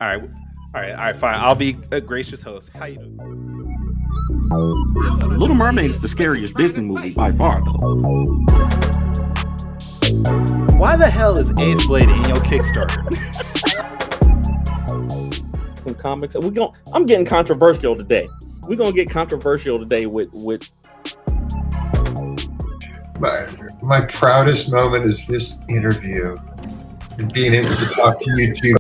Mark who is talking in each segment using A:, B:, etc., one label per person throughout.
A: all right, fine. I'll be a gracious host. How you doing?
B: Little Mermaid is the scariest Disney movie by far, though.
A: Why the hell is Ace Blade in your Kickstarter?
B: Some comics. I'm getting controversial today. We're gonna get controversial today with.
C: My proudest moment is this interview and being able to talk to you two.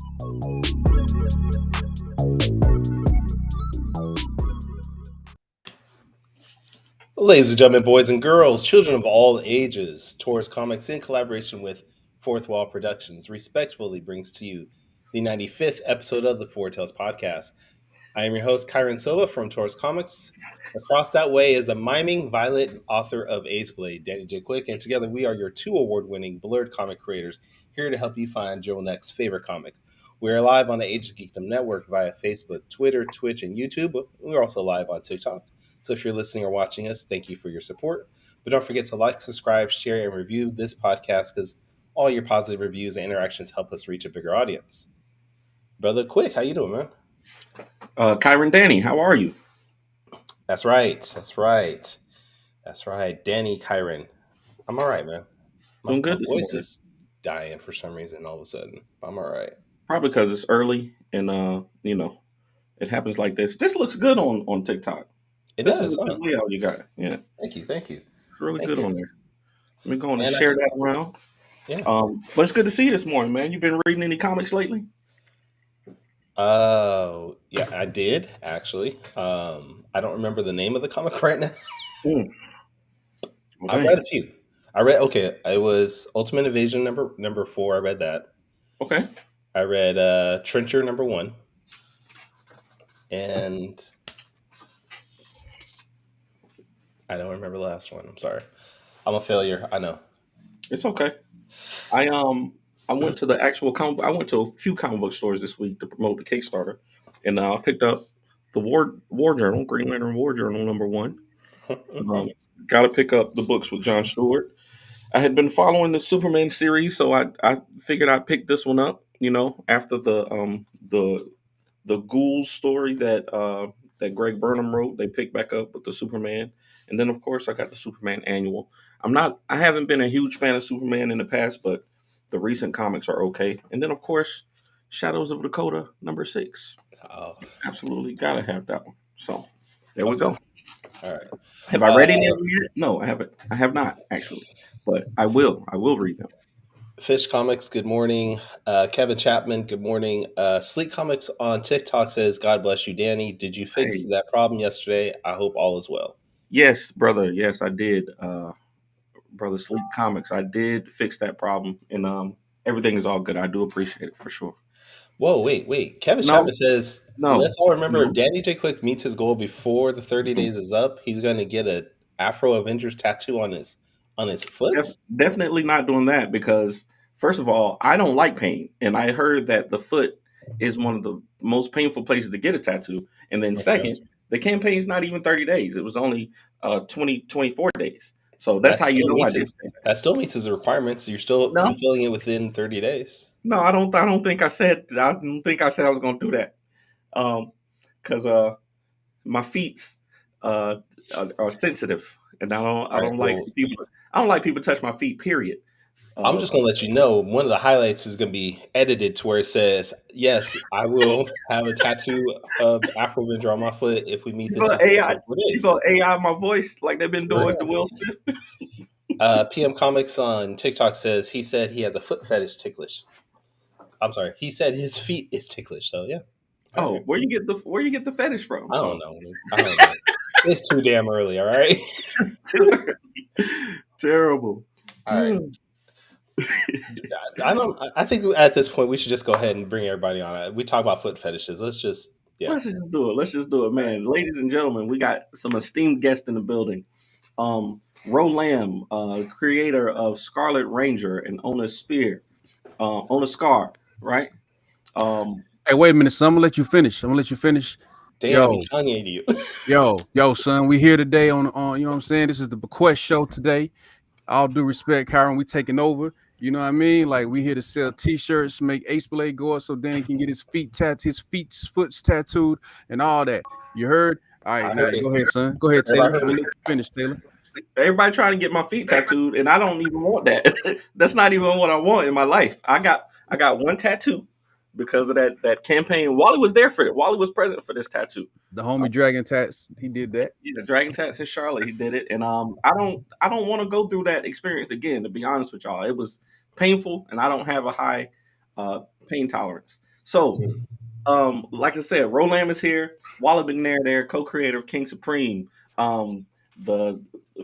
A: Ladies and gentlemen, boys and girls, children of all ages, Taurus Comics, in collaboration with Fourth Wall Productions, respectfully brings to you the 95th episode of the Four Tales Podcast. I am your host, Kyron Silva from Taurus Comics. Across that way is a miming, violent author of Ace Blade, Danny J. Quick, and together we are your two award-winning Blurred comic creators here to help you find your next favorite comic. We are live on the Age of Geekdom Network via Facebook, Twitter, Twitch, and YouTube. We're also live on TikTok. So if you're listening or watching us, thank you for your support. But don't forget to like, subscribe, share, and review this podcast because all your positive reviews and interactions help us reach a bigger audience. Brother Quick, how you doing, man?
B: Kyron, Danny, how are you?
A: That's right. Danny, Kyron. I'm all right, man.
B: Doing good.
A: My voice is dying for some reason all of a sudden. I'm all right.
B: Probably because it's early and it happens like this. This looks good on TikTok.
A: This
B: does.
A: Is
B: a good layout you got. Yeah.
A: Thank you.
B: It's really good on there. Let me go on and share that around.
A: Yeah.
B: But it's good to see you this morning, man. You been reading any comics lately?
A: Yeah, I did actually. I don't remember the name of the comic right now.
B: Okay.
A: I read a few. It was Ultimate Invasion number 4. I read that.
B: Okay.
A: I read Trencher number 1. And I don't remember the last one. I'm sorry. I'm a failure. I know.
B: It's okay. I went to the actual I went to a few comic book stores this week to promote the Kickstarter, and I picked up the War Journal, Green Lantern War Journal number 1. Got to pick up the books with John Stewart. I had been following the Superman series, so I figured I'd pick this one up. After the Ghouls story that Greg Burnham wrote, they picked back up with the Superman, and then of course I got the Superman annual. I haven't been a huge fan of Superman in the past, but the recent comics are okay. And then of course, Shadows of Dakota number 6.
A: Oh,
B: absolutely gotta have that one. So there we go.
A: All right.
B: Have I read any of them yet? No, I haven't. I have not actually, but I will. I will read them.
A: Fish Comics, good morning. Kevin Chapman, good morning. Sleek Comics on TikTok says, God bless you, Danny. Did you fix that problem yesterday? I hope all is well.
B: Yes, brother. Yes, I did. Brother Sleek Comics, I did fix that problem, and everything is all good. I do appreciate it for sure.
A: Whoa, wait. Kevin Chapman says, let's all remember, if Danny J. Quick meets his goal before the 30 days is up, he's going to get an Afro Avengers tattoo on his foot?
B: Definitely not doing that because, first of all, I don't like pain. And I heard that the foot is one of the most painful places to get a tattoo. And then second, the campaign's not even 30 days. It was only 24 days. So that's how you know I did
A: that still meets his requirements. You're still fulfilling it within 30 days.
B: No, I don't think I said I was going to do that. Because my feet are sensitive, and I don't like people touch my feet. Period.
A: I'm just going to let you know, one of the highlights is going to be edited to where it says, yes, I will have a tattoo of Afro Avenger on my foot if we meet this.
B: You go AI my voice like they've been doing to Will Smith.
A: PM Comics on TikTok says he said he has a foot fetish ticklish. I'm sorry. He said his feet is ticklish. So yeah.
B: Oh, where you get the fetish from?
A: I don't know. It's too damn early. All right.
B: Too early. Terrible.
A: All right. I think at this point we should just go ahead and bring everybody on. We talk about foot fetishes. Let's just
B: do it, man. Ladies and gentlemen, we got some esteemed guests in the building. Ro Lamb, creator of Scarlet Ranger and Ona Scar, right?
D: Hey, wait a minute, son. I'm gonna let you finish.
A: Damn, Kanye to
D: you. Yo, son. We here today on you know what I'm saying? This is the BeQuest show today. All due respect, Kyron, we taking over. You know what I mean? Like we here to sell T-shirts, make Ace Blade go up so Danny can get his foots tattooed, and all that. You heard? All
A: I
D: right, now
A: heard it.
D: go ahead, son. Go ahead, Taylor.
A: Everybody
D: I'm
A: heard
D: gonna
A: it.
D: let you finish, Taylor.
B: Everybody trying to get my feet tattooed, and I don't even want that. That's not even what I want in my life. I got one tattoo because of that campaign. Wally was there for it. Wally was present for this tattoo.
D: The homie Dragon Tats, he did that.
B: Yeah, Dragon Tats in Charlotte, he did it, and I don't want to go through that experience again. To be honest with y'all, it was painful, and I don't have a high pain tolerance. So, like I said, Rolam is here. Wally McNair there, co-creator of King Supreme, the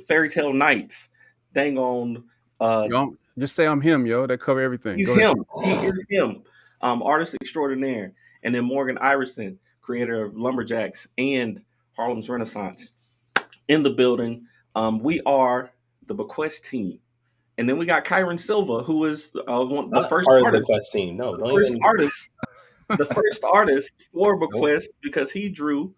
B: Fairy Tale Knights. Dang on,
D: Yo, just say I'm him, yo. That cover everything.
B: he's
D: Go ahead.
B: him. He is him. Artist extraordinaire, and then Morgan Iverson, creator of Lumberjacks and Harlem's Renaissance, in the building. We are the BeQuest team, and then we got Kyron Silva, who is the first
A: Part of the
B: artist.
A: Quest team. No,
B: The
A: don't
B: first
A: even.
B: artist, the first artist for
A: Nope.
B: BeQuest because he drew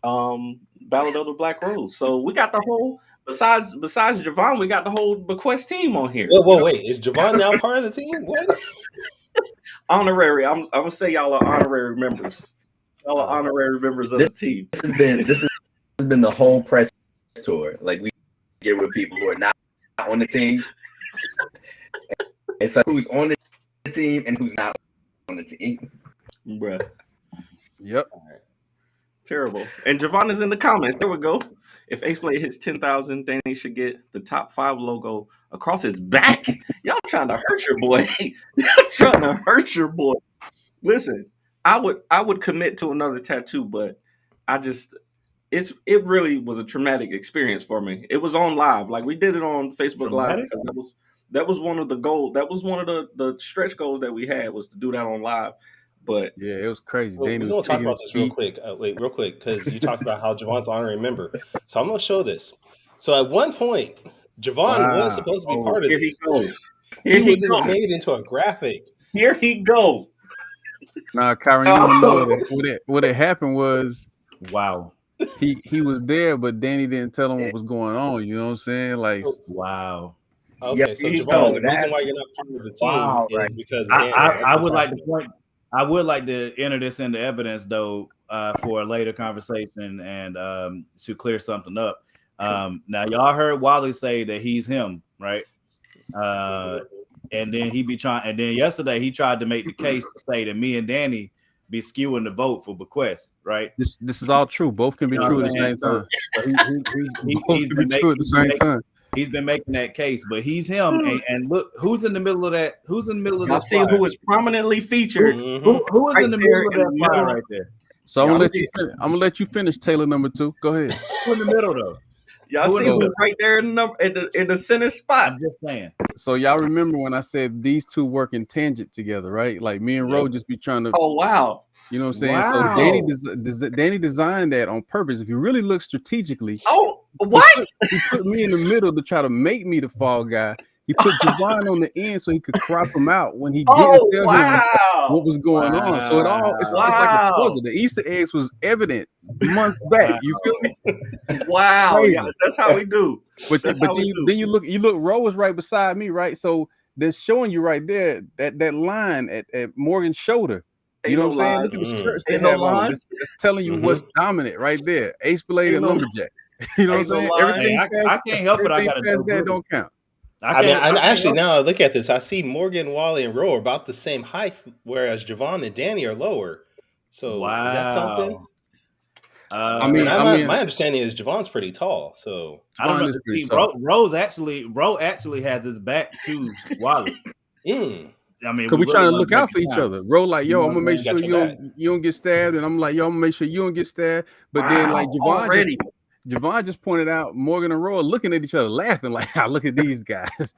B: Ballad of the Black Rose. So we got the whole besides Javon, we got the whole BeQuest team on here.
A: Whoa, wait. Is Javon now part of the team? What?
B: Honorary. I'm gonna say y'all are honorary members. Y'all are honorary members of the team.
E: This has been the whole press tour. Like we get with people who are not on the team. It's like who's on the team and who's not on the team.
B: Bruh.
D: Yep.
B: Terrible. And Javon is in the comments. There we go. If Ace Blade hits 10,000, Danny should get the top 5 logo across his back. Y'all trying to hurt your boy. Y'all trying to hurt your boy. Listen, I would commit to another tattoo, but it really was a traumatic experience for me. It was on live. Like we did it on Facebook Live because that was one of the goals. That was one of the stretch goals that we had was to do that on live. But
D: Yeah, it was crazy.
A: Well,
D: Danny
A: we're
D: was
A: going to talk
D: taking
A: about
D: his
A: this real
D: feet.
A: quick. Wait, real quick, because you talked about how Javon's an honorary member. So I'm going to show this. So at one point, Javon was supposed to be part of
B: here
A: this.
B: he goes.
A: He
B: Here he
A: was
B: goes.
A: made into a graphic.
B: Here he go.
D: Nah, Kyron, you don't know what had happened was
F: Wow.
D: he was there, but Danny didn't tell him what was going on. You know what I'm saying? Like,
F: Wow.
A: Okay,
E: Yeah,
A: so
E: you
A: Javon,
E: know,
A: the reason
E: that's-
A: why you're not part of the team
E: Wow,
A: is
E: right.
A: because Danny.
F: I would like to point. I would like to enter this into evidence, though, for a later conversation and to clear something up. Now, y'all heard Wally say that he's him, right? And then he be trying. And then yesterday he tried to make the case to say that me and Danny be skewing the vote for BeQuest, right?
D: this is all true. Both can be
F: You know
D: true
F: what
D: at the
F: I'm
D: same
F: saying?
D: time.
F: He's
D: Both can be true at the same time.
F: He's been making that case, but he's him. And look, who's in the middle of that? Who's in the middle of
B: Y'all
F: this
B: see
F: fire?
B: who is prominently featured.
F: Who is
B: Right
F: in the
B: there
F: middle of
B: in
F: that
B: the
F: fire
B: middle.
F: right there?
D: So I'm
B: Y'all
D: gonna let
B: see-
D: you. I'm gonna let you finish Taylor number 2. Go ahead.
F: Who in the middle though?
B: Y'all
F: Who in
B: see
F: the
B: who's
F: middle?
B: right there in the center spot.
F: I'm just saying.
D: So y'all remember when I said these two work in tangent together, right? Like me and Ro just be trying to,
B: Oh wow.
D: you know what I'm saying?
F: Wow.
D: So Danny designed that on purpose. If you really look strategically,
B: Oh what?
D: he put me in the middle to try to make me the fall guy. He put Javon on the end so he could crop him out when he didn't
B: Oh
D: tell him
B: wow.
D: what was going on. So it's like a puzzle. The Easter eggs was evident months back. You feel me?
B: Wow.
D: Crazy.
B: Yeah, that's how we do.
D: But
B: That's how we do.
D: then you look. Ro was right beside me, right? So they're showing you right there that line at Morgan's shoulder. You
B: Ain't
D: know
B: no
D: what I'm saying?
B: lies.
D: Look at the shirts they
B: Ain't no
D: have on.
B: lies.
D: It's telling you what's dominant right there. Ace Blade
B: Ain't
D: and
B: no-
D: Lumberjack. You know what I'm
B: ain't no
D: saying?
B: lies.
D: Everything
F: Hey, I can't help it. I got
D: everything
F: to
D: past that don't count.
A: I mean, actually, now I look at this, I see Morgan, Wally, and Ro are about the same height, whereas Javon and Danny are lower. So is that something?
F: I
D: mean,
A: my understanding is Javon's pretty tall. So
F: I don't
D: Javon
F: know.
D: is pretty
F: See,
D: tall.
F: Ro actually has his back to Wally.
A: mm,
F: I mean,
D: Cause we trying to
F: really
D: look
F: wanna
D: out for
F: break it
D: each
F: down.
D: other. Ro like, yo,
F: You know
D: I'm gonna
F: what I'm
D: make
A: saying?
D: sure
A: Got your
D: you don't get stabbed, and I'm like, yo, I'm gonna make sure you don't get stabbed. But then like
B: already.
D: Javon just pointed out Morgan and Ro are looking at each other, laughing like, look at these guys.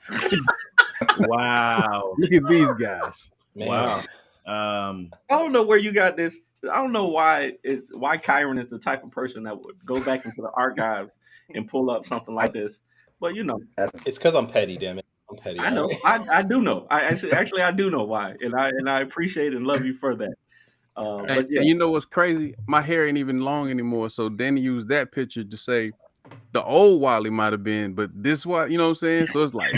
F: Wow.
D: Look at these guys.
A: man.
F: Wow.
B: I don't know where you got this. I don't know why Kyron is the type of person that would go back into the archives and pull up something like this. But you know,
A: It's because I'm petty, damn it. I'm petty.
B: I know. I do know. I actually I do know why, and I appreciate and love you for that. But yeah,
D: And you know what's crazy? My hair ain't even long anymore. So Danny used that picture to say, the old Wally might have been, but this what you know what I'm saying. So it's like,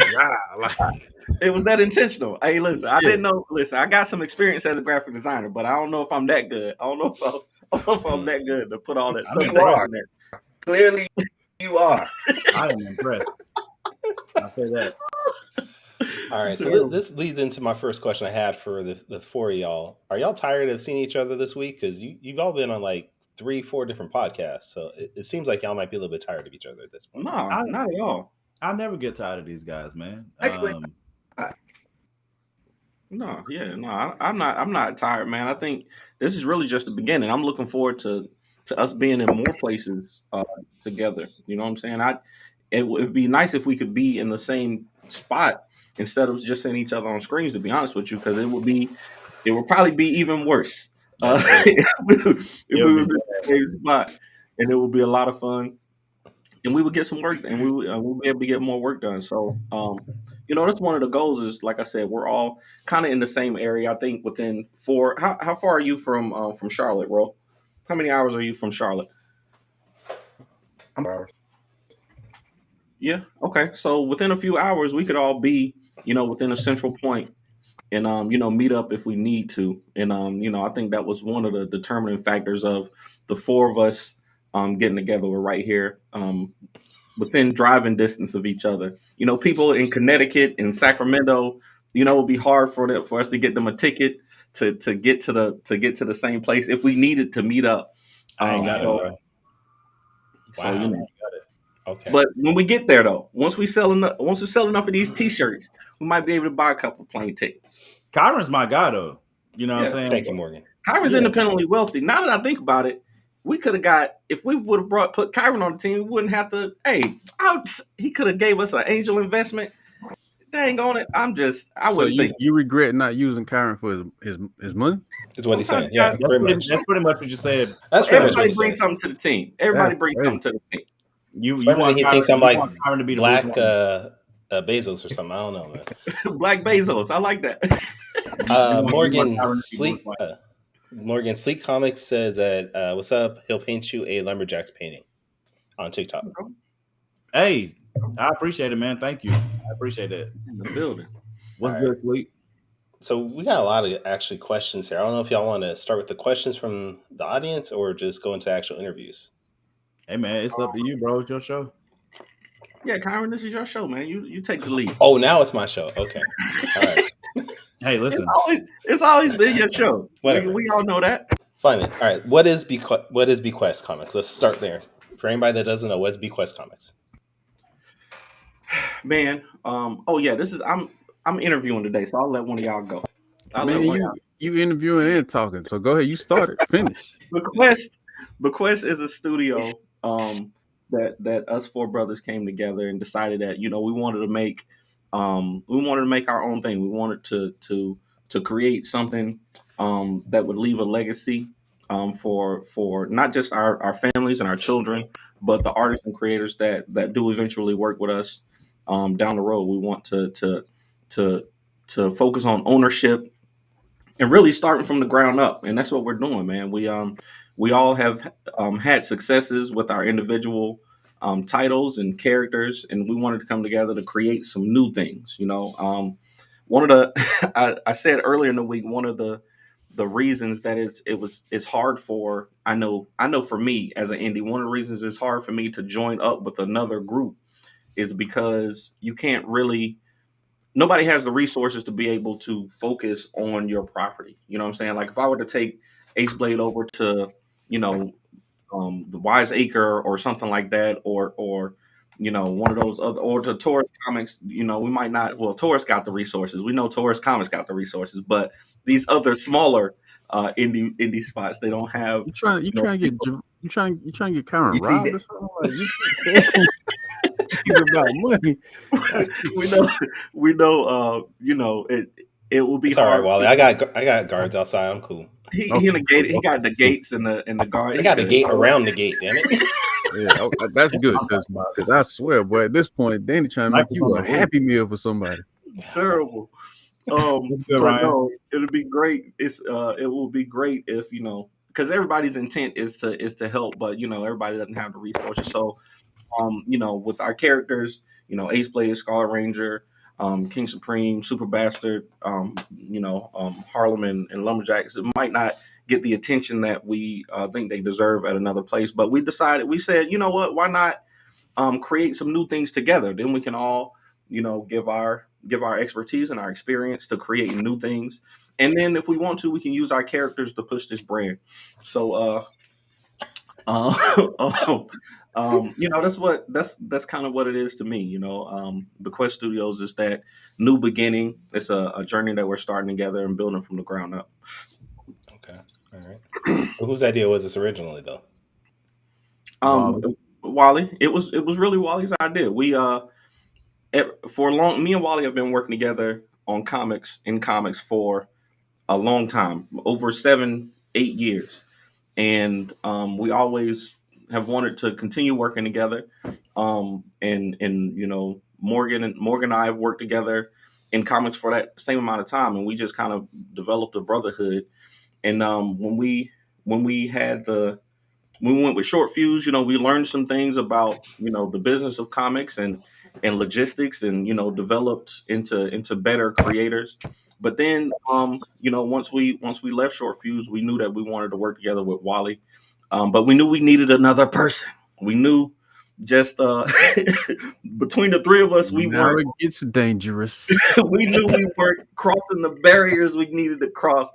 B: It was that intentional. Hey, listen, I didn't know. Listen, I got some experience as a graphic designer, but I don't know if I'm that good. I don't know if I'm that good to put all that
E: You
B: subtext
E: are.
B: in there.
E: Clearly, you are.
F: I am impressed. I say that.
A: All right, so this leads into my first question I had for the four of y'all. Are y'all tired of seeing each other this week? Because you've all been on like 3-4 different podcasts, so it seems like y'all might be a little bit tired of each other at this point.
B: No, not at all.
F: I never get tired of these guys, man.
E: Actually,
B: I'm not tired, man. I think this is really just the beginning. I'm looking forward to us being in more places together. You know what I'm saying? It would be nice if we could be in the same spot instead of just seeing each other on screens. To be honest with you, because it would probably be even worse if we was in the same spot, and it would be a lot of fun. And we would get some work, and we'll be able to get more work done. So, that's one of the goals. Is like I said, we're all kind of in the same area. I think within 4. How far are you from Charlotte, bro? How many hours are you from Charlotte?
E: hours.
B: Yeah. Okay. So within a few hours, we could all be, within a central point, and meet up if we need to. And I think that was one of the determining factors of the four of us getting together. We're right here. Within driving distance of each other. People in Connecticut and Sacramento, it would be hard for us to get them a ticket to get to the same place if we needed to meet up.
F: I ain't got it, bro.
B: So
A: Wow. Okay.
B: But when we get there, though, once we sell enough of these T-shirts, we might be able to buy a couple of plane tickets.
F: Kyron's my guy, though. You know what I'm saying?
A: Thank you, Morgan.
B: Kyron's independently wealthy. Now that I think about it, we could have got, if we would have put Kyron on the team, we wouldn't have to. Hey, he could have gave us an angel investment. Dang on it. I wouldn't think.
D: You regret not using Kyron for his money?
A: Is what he's saying.
B: Sometimes,
A: Yeah,
F: That's pretty much what you said.
B: Everybody brings something to the team.
D: That's great.
B: Something to the team.
F: You
A: Everything
F: want
A: he
F: Kyron,
A: thinks I'm
F: you
A: like
F: want Kyron to be the
A: Black
F: Bruce Wayne.
A: Bezos or something. I don't know, man.
B: Black Bezos. I like that.
A: Morgan Sleek Comics says that what's up? He'll paint you a lumberjacks painting on TikTok.
F: Hey, I appreciate it, man. Thank you. I appreciate that.
B: In the building.
F: What's good, Sleek?
A: So we got a lot of actually questions here. I don't know if y'all want to start with the questions from the audience or just go into actual interviews.
F: Hey, man, it's up to you, bro. It's your show.
B: Yeah, Kyron, this is your show, man. You take the lead.
A: Oh, now it's my show. Okay. All right.
F: Hey, listen.
B: It's always been your show.
A: Whatever.
B: We all know that.
A: Fine. All right. What is BeQuest Comics? Let's start there. For anybody that doesn't know, what's BeQuest Comics?
B: Man, this is I'm interviewing today, so I'll let one of y'all go.
D: You interviewing and talking, so go ahead. You started. Finish.
B: BeQuest is a studio that us four brothers came together and decided that we wanted to make our own thing. We wanted to create something that would leave a legacy for not just our families and our children, but the artists and creators that do eventually work with us down the road. We want to focus on ownership and really starting from the ground up, and that's what we're doing, man. We all have had successes with our individual titles and characters, and we wanted to come together to create some new things. One of the I said earlier in the week, one of the reasons that it's hard for I know for me as an indie, one of the reasons it's hard for me to join up with another group is because you can't really. Nobody has the resources to be able to focus on your property. You know what I'm saying? Like if I were to take Ace Blade over to, the Wise Acre or something like that, or one of those other, or to Taurus Comics, we might not. Well, Taurus got the resources. We know Taurus Comics got the resources, but these other smaller indie spots, they don't have.
D: You trying to get Kyron robbed or something? Like he's about money.
B: we know. It will be hard.
A: All right, Wally. I got guards outside. I'm cool.
B: He in the gate. He got the gates and the guard.
A: He got the gate around the gate. Damn it.
D: Yeah, okay, that's good because I swear, boy, at this point, Danny trying to make you a Happy Meal for somebody.
B: Terrible. No, it'll be great. It will be great if because everybody's intent is to help, but everybody doesn't have the resources. So with our characters, Ace Blade, Scarlet Ranger, King Supreme, Super Bastard, Harlem and Lumberjacks, it might not get the attention that we think they deserve at another place. But we said, you know what, why not create some new things together? Then we can all, give our expertise and our experience to create new things. And then if we want to, we can use our characters to push this brand. So that's kind of what it is to me. BeQuest Studios is that new beginning. It's a journey that we're starting together and building from the ground up.
A: Okay, all right. Well, whose idea was this originally, though?
B: Wally. It was really Wally's idea. We for long, me and Wally have been working together on comics for a long time, over 7-8 years, and we always have wanted to continue working together. And Morgan and I have worked together in comics for that same amount of time, and we just kind of developed a brotherhood. And when we went with Short Fuse, we learned some things about the business of comics and logistics, and developed into better creators. But then once we left Short Fuse, we knew that we wanted to work together with Wally. But we knew we needed another person. We knew just between the three of us,
D: Now it gets dangerous.
B: we knew we weren't crossing the barriers we needed to cross.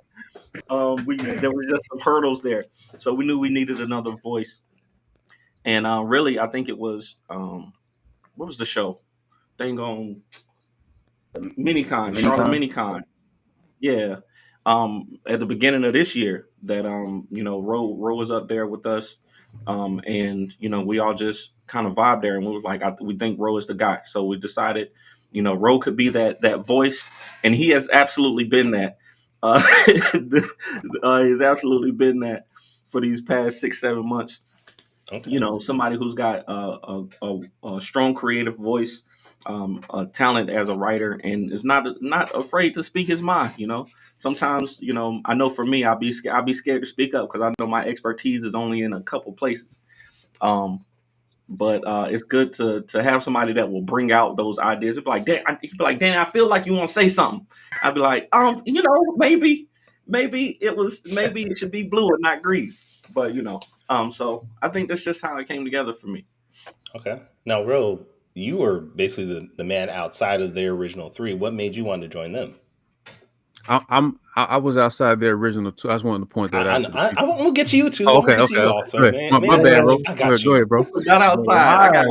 B: There were just some hurdles there, so we knew we needed another voice. And really, I think it was what was the show? Dang on Minicon, Charlotte Minicon. Yeah. At the beginning of this year, that Ro was up there with us, and we all just kind of vibed there, and we was like, we think Ro is the guy. So we decided, Ro could be that voice, and he has absolutely been that. He's absolutely been that for these past 6-7 months.
A: Okay.
B: Somebody who's got a strong creative voice, a talent as a writer, and is not afraid to speak his mind. Sometimes, I know for me, I'll be scared to speak up because I know my expertise is only in a couple places. But it's good to have somebody that will bring out those ideas. He'd be like, Dan, I feel like you want to say something. I'd be like, maybe it should be blue and not green. But so I think that's just how it came together for me.
A: Okay. Now, Ro, you were basically the man outside of their original three. What made you want to join them?
D: I was outside their original two. I just wanted to point that out.
A: I'm gonna get to you too.
D: Okay.
A: Also, man.
D: My bad, bro.
A: I got you.
D: Go ahead, bro.
B: Not outside. I got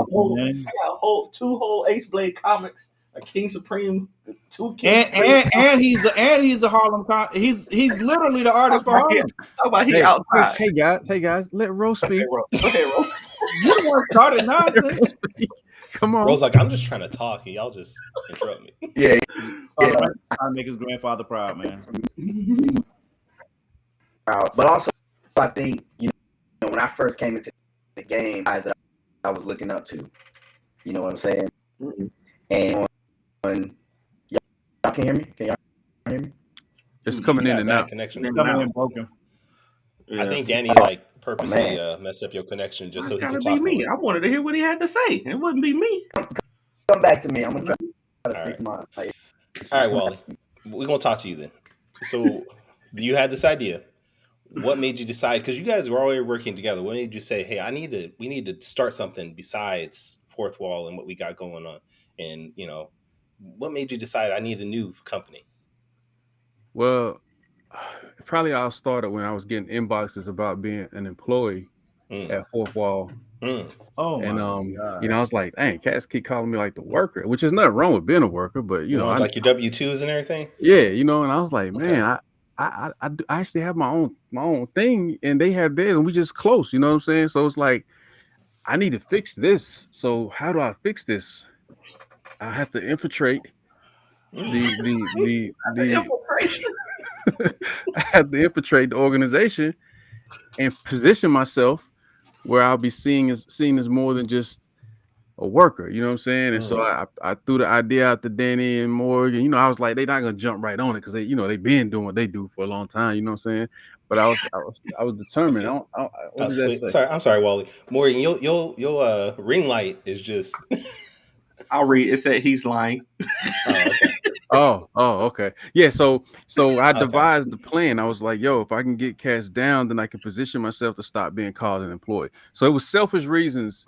B: two whole Ace Blade comics, a King Supreme, two King
F: and he's a Harlem. He's literally the artist for Harlem.
B: How about he outside?
D: Hey guys, let Ro speak.
B: Okay, Ro.
F: You the one started nonsense.
D: Come on.
A: Ro's like, I'm just trying to talk, and y'all just interrupt me.
E: Yeah.
F: Trying to make his grandfather proud, man.
E: But also, I think when I first came into the game, guys that I was looking up to. You know what I'm saying?
B: Mm-hmm.
E: And y'all can hear me? Can y'all hear me?
D: It's coming in and out.
A: Connection.
F: Coming in broken.
A: I think Danny purposely messed up your connection just so he could talk.
B: Be me. I wanted to hear what he had to say. It wouldn't be me.
E: Come back to me. I'm gonna try to fix my.
A: All right, Wally. We're gonna talk to you then. So you had this idea. What made you decide? Because you guys were already working together. What made you say, "Hey, we need to start something besides Fourth Wall and what we got going on?" And what made you decide I need a new company?
D: Well, probably all started when I was getting inboxes about being an employee at Fourth Wall.
F: Oh,
D: and I was like, dang, cats keep calling me like the worker, which is nothing wrong with being a worker, but
A: like your W-2s and everything.
D: Yeah, and I was like, man, I actually have my own thing, and they have theirs, and we just close. You know what I'm saying? So it's like, I need to fix this. So how do I fix this? I have to infiltrate the
B: infiltration.
D: I have to infiltrate the organization and position myself where I'll be seen as more than just a worker, you know what I'm saying? And so I threw the idea out to Danny and Morgan. I was like, they're not gonna jump right on it because they been doing what they do for a long time, you know what I'm saying? but I was determined. What does that
A: Wait,
D: say?
A: sorry, I'm sorry, Wally. Morgan, your ring light is just.
B: I'll read. It said he's lying.
A: Okay.
D: Oh, okay. Yeah, so I
A: Okay.
D: devised the plan. I was like, yo, if I can get cast down, then I can position myself to stop being called an employee. So it was selfish reasons,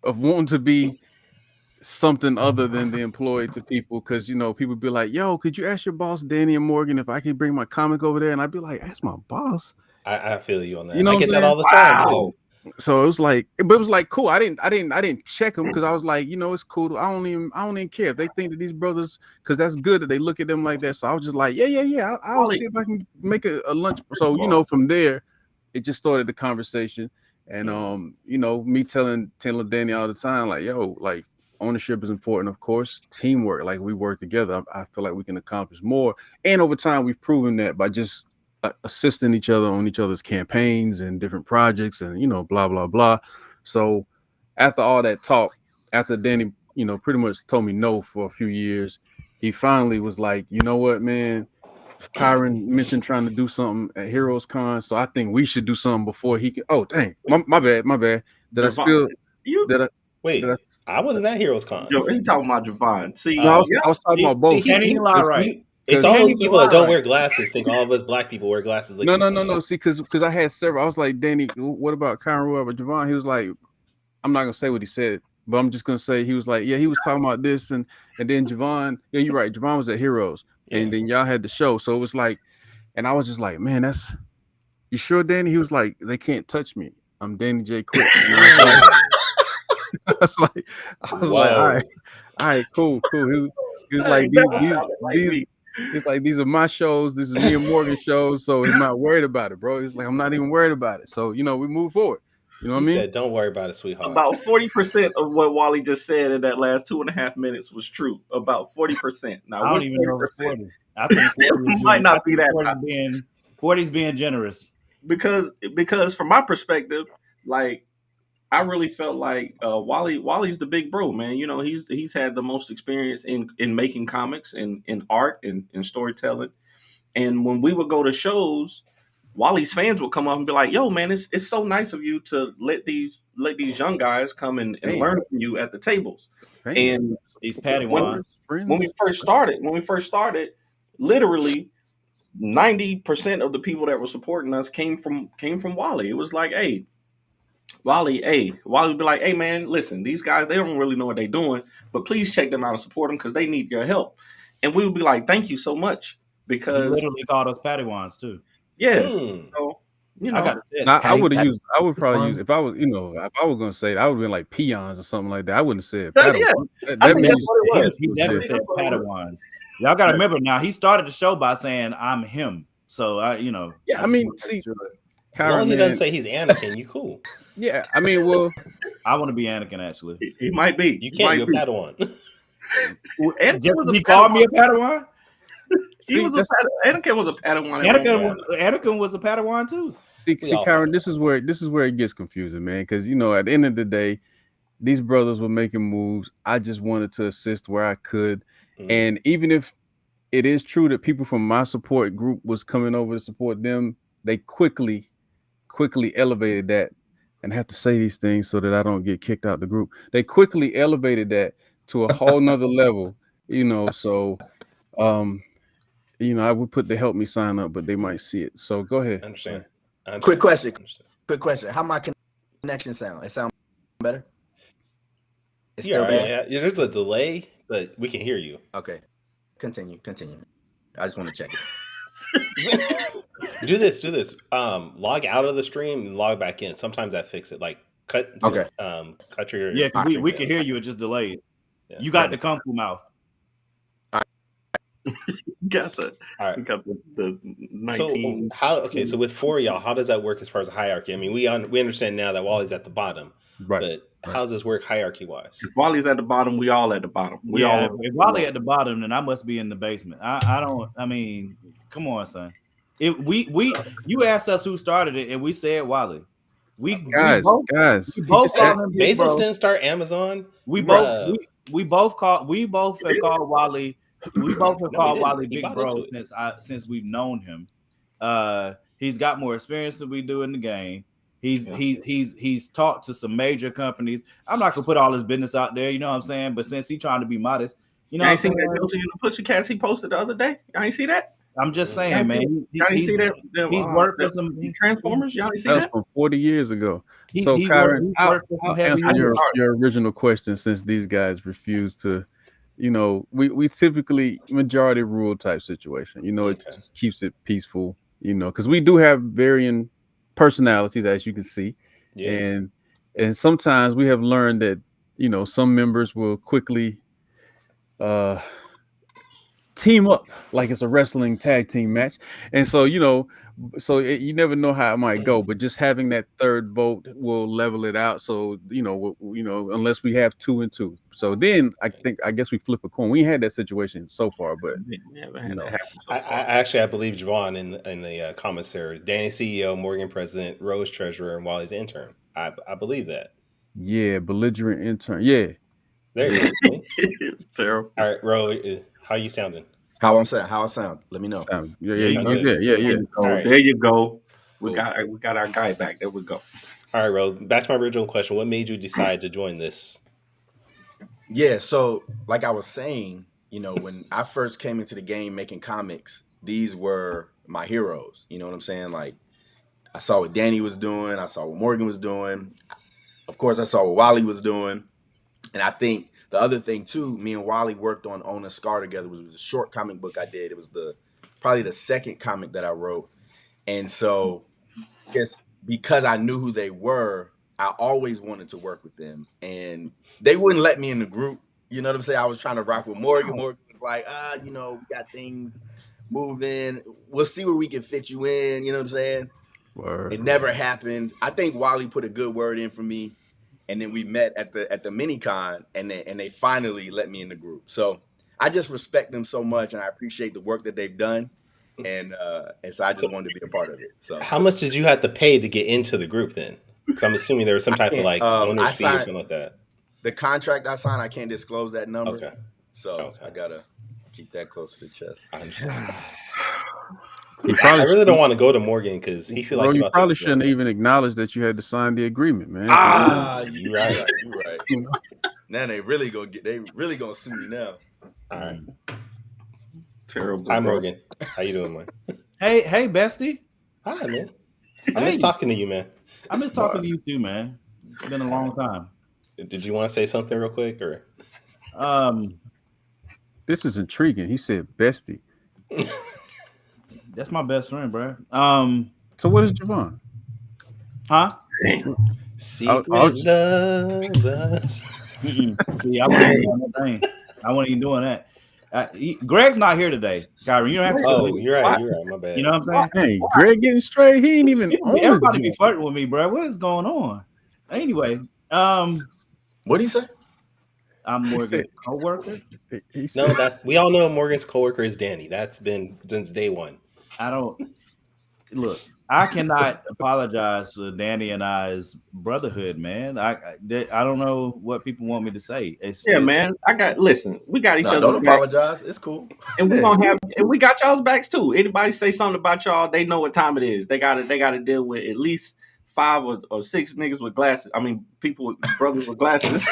D: of wanting to be something other than the employee to people, because people be like, yo, could you ask your boss Danny and Morgan if I can bring my comic over there? And I'd be like, ask my boss.
A: I feel you on that.
D: You know
A: I
D: what I'm
A: get that
D: saying?
A: all the time too.
B: Wow.
D: So it was like, but it was like cool. I didn't check them because I was like, it's cool. I don't even care if they think that these brothers, because that's good that they look at them like that. So I was just like, yeah. I'll
B: Wally.
D: see if I can make a lunch. So from there, it just started the conversation, and me telling Danny all the time, like, yo, like ownership is important, of course. Teamwork, like we work together. I feel like we can accomplish more, and over time we've proven that by just assisting each other on each other's campaigns and different projects, and blah blah blah. So after all that talk, after Danny pretty much told me no for a few years, he finally was like, you know what, man, Kyron mentioned trying to do something at Heroes Con, so I think we should do something before he can. Oh dang, my bad. Did I
B: Javon,
D: spill?
B: you?
D: Did I?
A: Wait,
D: Did
A: I wasn't at Heroes Con.
B: He talking about Javon. See,
D: No,
F: Oh,
D: I was talking about both.
F: Can't even lie right.
A: It's
D: Cause-
A: all
F: Can't
A: those
F: even
A: people
F: lie
A: that don't
F: right.
A: wear glasses think all of us black people wear glasses. Like
D: No. See, because I had several. I was like, Danny, what about Kyron? What about Javon? He was like, I'm not gonna say what he said, but I'm just gonna say he was like, yeah, he was talking about this, and then Javon, yeah, you're right. Javon was at Heroes, and then y'all had the show, so it was like, and I was just like, man, that's you sure, Danny? He was like, they can't touch me. I'm Danny J. Quick. I was like, all right, cool. He was like, he's like, these are my shows. This is me and Morgan shows. So he's not worried about it, bro. He's like, I'm not even worried about it. So, we move forward. You know what I mean?
A: Said, don't worry about it, sweetheart.
B: about 40% of what Wally just said in that last 2.5 minutes was true. About 40%. Now,
F: I don't even know if it's 40. I think 40
B: might not be that.
F: 40's being generous.
B: Because from my perspective, like I really felt like Wally's the big bro, man. He's had the most experience in making comics and in art and in storytelling. And when we would go to shows, Wally's fans would come up and be like, "Yo, man, it's so nice of you to let these young guys come and learn from you at the tables." And
F: these Padawans.
B: When we first started, literally 90% of the people that were supporting us came from Wally. It was like, hey, Wally would be like, hey man, listen, these guys, they don't really know what they're doing, but please check them out and support them because they need your help. And we would be like, thank you so much. Because
F: he literally called us Padawans too.
B: Yeah. So,
D: I would probably use if I was, if I was gonna say it, I would have been like peons or something like that. I wouldn't say it. That means
F: he never said Padawans. Y'all gotta remember now, he started the show by saying I'm him. So
D: yeah, I mean, see,
A: Kyron, he doesn't say he's Anakin, you cool.
D: Yeah, I mean, well,
F: I want to be Anakin actually.
B: He might be.
A: You can't be a Padawan.
F: He called me a Padawan.
B: Anakin was a Padawan.
F: Anakin was a Padawan too.
D: See, Kyron, this is where it gets confusing, man. Because at the end of the day, these brothers were making moves. I just wanted to assist where I could, and even if it is true that people from my support group was coming over to support them, they quickly elevated that. And I have to say these things so that I don't get kicked out the group. They quickly elevated that to a whole nother level, So, I would put the help me sign up, but they might see it. So go ahead.
A: I understand.
E: Quick question. How my connection sound? It sound better? It's still bad?
A: Yeah, there's a delay, but we can hear you.
E: Okay. Continue. I just want to check it.
A: Do this. Log out of the stream and log back in. Sometimes that fixes it. Like cut your.
F: Yeah, we can hear you. It just delayed. Yeah. You got the kung fu mouth.
B: Got the 19.
A: So with 4 of y'all, how does that work as far as a hierarchy? I mean, we understand now that Wally's at the bottom,
D: right?
A: But how does this work hierarchy wise?
B: If Wally's at the bottom, we all at the bottom.
F: If Wally at the bottom, then I must be in the basement. I don't. I mean, come on, son. You asked us who started it, and we said Wally.
D: Guys.
F: We both called him
A: Bezos didn't start Amazon.
F: We both have called Wally We both have
A: No, he
F: called
A: didn't.
F: Wally
A: He
F: big
A: bought
F: bro
A: into it.
F: since we've known him. He's got more experience than we do in the game. He's talked to some major companies. I'm not gonna put all his business out there, you know what I'm saying? But since he's trying to be modest, you know
B: I
F: what I'm
B: ain't seen
F: saying?
B: that Guilty in the Pussycats he posted the other day. Y'all ain't see that?
F: I'm just
B: Y'all
F: saying,
B: ain't
F: man.
B: see, y'all ain't see that?
F: He's worked for
B: The
F: some.
B: Transformers. Y'all ain't see
D: That was
B: that?
D: from 40 years ago.
F: He
D: So, Kyron,
F: he's
D: I'll,
F: worked for some
D: I'll
F: heavy
D: answer
F: hitters.
D: your original question since these guys refuse to, we typically majority rule type situation. It
A: Okay.
D: just keeps it peaceful, because we do have varying personalities, as you can see.
A: Yes.
D: And sometimes we have learned that, some members will quickly team up like it's a wrestling tag team match. And so, you never know how it might go, but just having that third vote will level it out. So, unless we have 2 and 2. So then I guess we flip a coin. We ain't had that situation so far, but
B: Never had that happen so
A: I
B: far.
A: actually I believe Javon in the comments there. Danny CEO, Morgan president, Rose treasurer, and Wally's intern. I believe that.
D: yeah, belligerent intern. Yeah.
A: There you go.
B: Terrible.
A: All right, Ro, how you sounding?
E: How I sound? Let me know.
D: Yeah,
F: Yeah, you
D: you
A: good.
D: did. Yeah,
B: There
D: yeah.
B: you go.
A: All right.
B: There you go. We
A: Cool.
B: got our guy back. There we go.
A: All right, Ro. Back to my original question. What made you decide to join this?
E: Yeah, so like I was saying, when I first came into the game making comics, these were my heroes. You know what I'm saying? Like I saw what Danny was doing, I saw what Morgan was doing. Of course, I saw what Wally was doing. And I think the other thing too, me and Wally worked on Own a Scar together. It was a short comic book I did. It was probably the second comic that I wrote. And so just because I knew who they were, I always wanted to work with them. And they wouldn't let me in the group. You know what I'm saying? I was trying to rock with Morgan. Morgan was like, we got things moving. We'll see where we can fit you in. You know what I'm saying?
D: Word.
E: It never happened. I think Wally put a good word in for me. And then we met at the mini con, and they finally let me in the group. So I just respect them so much, and I appreciate the work that they've done, and so I just wanted to be a part of it. So
A: How much did you have to pay to get into the group then? Because I'm assuming there was some type of like owner's
E: I
A: fee or
E: signed
A: something like that.
E: the contract I signed. I can't disclose that number,
A: Okay.
E: so
A: Okay.
E: I gotta keep that close to the chest.
A: I understand.
D: He
A: I
D: probably
A: really don't want to go to Morgan because he feel like
D: you
A: about
D: probably
A: to
D: shouldn't even acknowledge that you had to sign the agreement, man.
A: you right.
E: You right. Now they really gonna sue me now.
A: All right.
B: Terrible.
A: Hi,
B: bro.
A: Morgan. How you doing, man?
F: Hey, bestie.
A: Hi, man. I
F: Hey.
A: miss talking to you, man.
F: I miss talking to you too, man. It's been a long time.
A: Did you want to say something real quick or?
D: This is intriguing. He said bestie.
F: That's my best friend, bro.
D: So what is Javon?
F: Huh?
A: Secret lovers.
F: See, I wasn't even doing that thing. I wasn't even doing that. Greg's not here today, Kyron. You don't have to.
A: Oh, you're right. You're right. My bad.
F: You know what I'm saying?
D: Hey, Greg getting straight. He ain't even on the
F: Everybody be
D: joint.
F: flirting with me, bro. What is going on? Anyway,
E: What do you say?
F: I'm
D: He
F: Morgan's
D: said-
F: co-worker.
D: He
A: No,
D: said,
A: that we all know Morgan's coworker is Danny. That's been since day one.
F: I don't look. I cannot apologize for Danny and I's brotherhood, man. I don't know what people want me to say.
B: Man. Listen, we got each
E: No,
B: other.
E: don't apologize. It's cool.
B: And we gonna have, and we got y'all's backs too. Anybody say something about y'all, they know what time it is. They gotta deal with at least 5 or 6 niggas with glasses. I mean, people with brothers with glasses.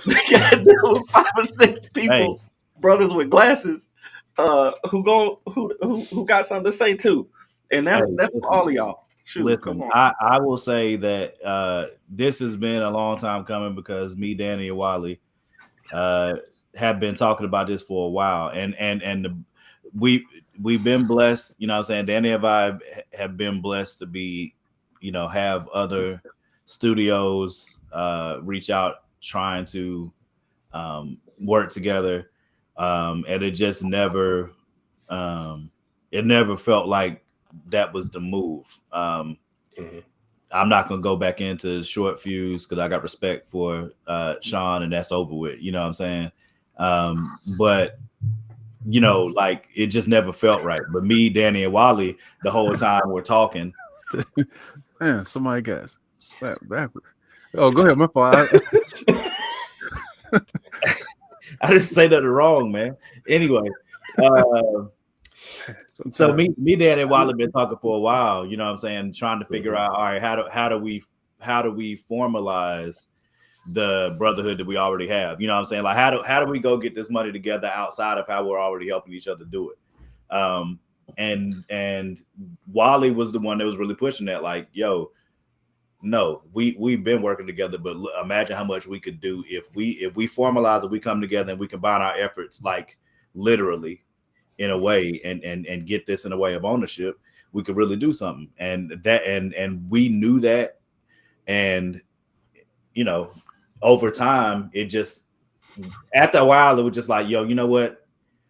B: They gotta deal with 5 or 6 people, brothers with glasses, who got something to say too. And that's for all of y'all. Shoot,
F: Listen,
B: come on.
F: I will say that this has been a long time coming because me, Danny, and Wally have been talking about this for a while, and we've been blessed. You know what I'm saying? Danny and I have been blessed to be, have other studios reach out trying to work together, and it just never felt like that was the move. I'm not gonna go back into short fuse because I got respect for Sean, and that's over with. You know what I'm saying? But like it just never felt right. But me, Danny, and Wally, the whole time we're talking.
D: man, somebody got slapped backwards. Oh, go ahead, my fault.
F: I didn't say nothing wrong, man. Anyway, So me, Dad, and Wally been talking for a while. You know what I'm saying? Trying to figure out, all right, how do we formalize the brotherhood that we already have? You know what I'm saying? Like how do we go get this money together outside of how we're already helping each other do it? And Wally was the one that was really pushing that. Like, yo, no, we've been working together, but imagine how much we could do if we formalize it, we come together and we combine our efforts, like literally in a way, and get this in a way of ownership, we could really do something. And we knew that. And you know, over time, it just, after a while, it was just like, yo, you know what?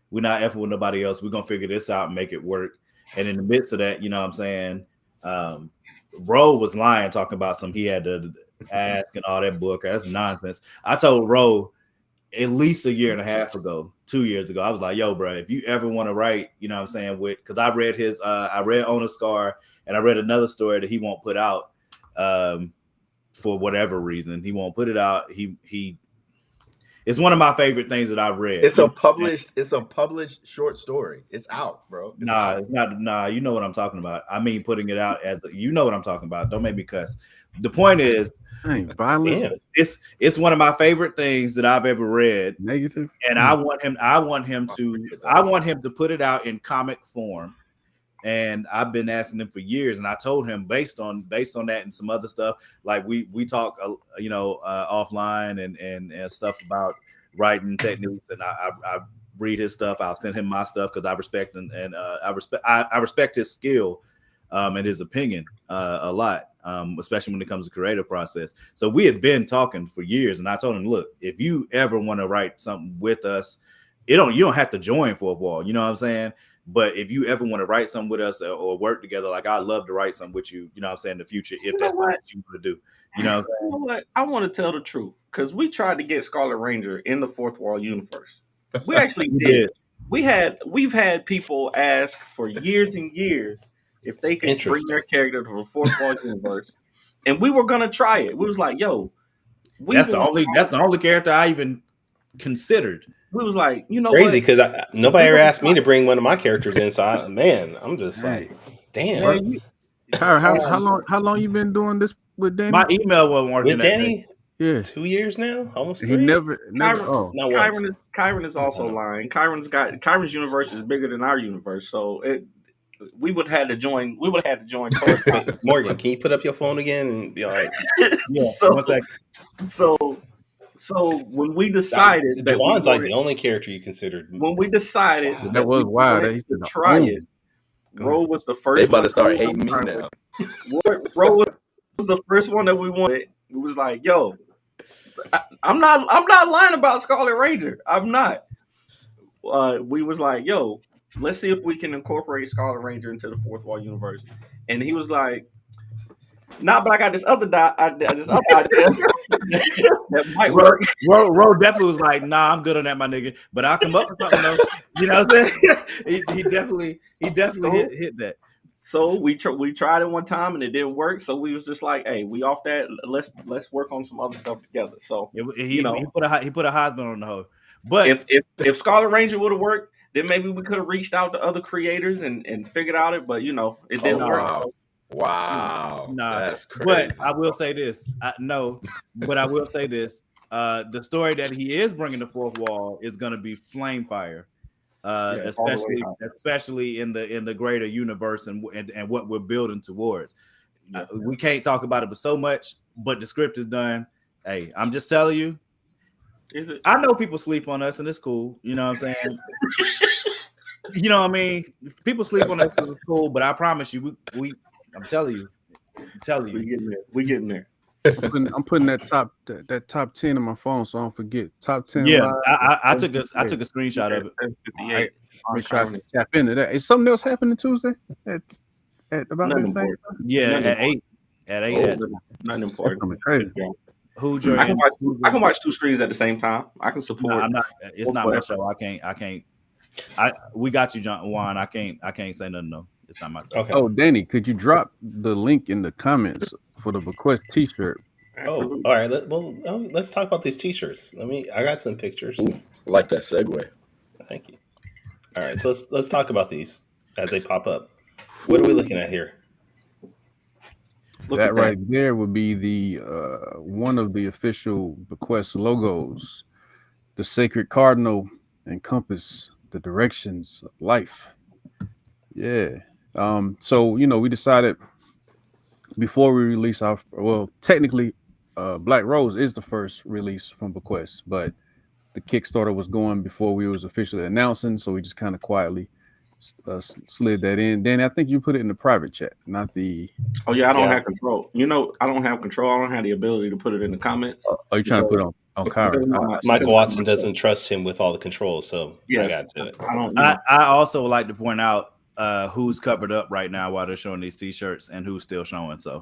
F: We're not effing with nobody else. We're gonna figure this out and make it work. And in the midst of that, you know what I'm saying? Ro was lying, talking about he had to ask and all that book. That's nonsense. I told Ro at least a year and a half ago, 2 years ago, I was like, yo, bro, if you ever want to write, you know what I'm saying, because I read his, I read Owner Scar, and I read another story that he won't put out for whatever reason. He won't put it out. It's one of my favorite things that I've read.
E: It's a published short story. It's out, bro.
F: It's not. Nah, you know what I'm talking about. I mean, putting it out you know what I'm talking about. Don't make me cuss. The point is,
D: violence.
F: It's one of my favorite things that I've ever read.
D: Negative.
F: And I want him to put it out in comic form. And I've been asking him for years, and I told him based on that and some other stuff, like we talk, offline and stuff about writing techniques, and I read his stuff. I'll send him my stuff because I respect I respect his skill and his opinion a lot, especially when it comes to creative process. So we had been talking for years, and I told him, look, if you ever want to write something with us, you don't have to join Fourth Wall. You know what I'm saying? But if you ever want to write something with us or work together, like I'd love to write something with you, you know what I'm saying, in the future, if that's what you want to do. You know
B: what? I want to tell the truth, because we tried to get Scarlet Ranger in the Fourth Wall universe. We actually did. We've had people ask for years and years if they could bring their character to the Fourth Wall universe. And we were gonna try it. We was like, yo,
F: that's the only character I even considered.
B: We was like, you know,
A: crazy, because nobody ever asked me to bring one of my characters in. So I'm just like, damn.
D: How long you been doing this with Danny?
F: My email wasn't working.
A: With Danny?
D: Yeah,
A: 2 years now, almost 3.
D: He never.
B: Kyron is also lying. Kyron's universe is bigger than our universe, so we would have had to join. We would have had to join.
A: Morgan, can you put up your phone again and be all right?
B: Yeah. So when we decided that
A: Juwan's like the only character you considered.
B: When we decided
D: that was wild.
B: To try it. Ro was the first.
E: They about to start hating me now.
B: Ro was the first one that we wanted. We was like, yo, I'm not lying about Scarlet Ranger. I'm not. We was like, yo, let's see if we can incorporate Scarlet Ranger into the Fourth Wall universe. And he was like, nah, but I got this other idea that might work.
F: Ro definitely was like, nah, I'm good on that, my nigga. But I'll come up with something though. You know what I'm saying? he definitely hit that.
B: So we tried it one time and it didn't work. So we was just like, hey, we off that. Let's work on some other stuff together. So
F: he put a husband on the hoe. But
B: if Scarlet Ranger would have worked, then maybe we could have reached out to other creators and figured out it. But it didn't work. So.
E: Wow.
F: Nah,
E: that's crazy.
F: But I will say this. The story that he is bringing to Fourth Wall is going to be flame fire, especially in the greater universe and what we're building towards. Yeah. We can't talk about it so much, but the script is done. Hey, I'm just telling you. I know people sleep on us, and it's cool. You know what I'm saying? You know what I mean? People sleep on us, and it's cool. But I promise you, I'm telling you.
B: We getting there.
D: I'm putting that top 10 in my phone so I don't forget. Top 10.
F: Yeah, I took a screenshot of it.
D: I'm trying to tap into that. Is something else happening Tuesday at about the same time?
F: Yeah, at 8. At 8.
B: Nothing important.
F: Who
B: I can watch two screens at the same time. I can support.
F: No, I'm not. It's not my show. I can't. We got you, John Juan. I can't say nothing. No, it's not my show.
D: Okay. Oh, Danny, could you drop the link in the comments for the BeQuest T-shirt?
A: Oh, all right. Let's talk about these T-shirts. I got some pictures.
E: Ooh, I like that segue.
A: Thank you. All right, so let's talk about these as they pop up. What are we looking at here?
B: Look
D: That
B: at
D: right
B: that.
D: there would be the one of the official BeQuest logos, the sacred cardinal and compass, the directions of life. Yeah. So we decided before we release our technically, Black Rose is the first release from BeQuest, but the Kickstarter was going before we was officially announcing, so we just kind of quietly slid that in. Danny, I think you put it in the private chat, not the.
B: Oh yeah, I don't
A: Yeah.
B: have control. I don't have control. I don't have the ability to put it in the comments
D: Are you trying to put it on
B: because
D: Kyron?
A: Michael
B: that's not
A: Watson
B: my
A: doesn't trust him with all the controls, so I
B: yeah.
A: got to it.
B: I don't.
F: I also would like to point out who's covered up right now while they're showing these T-shirts and who's still showing. So,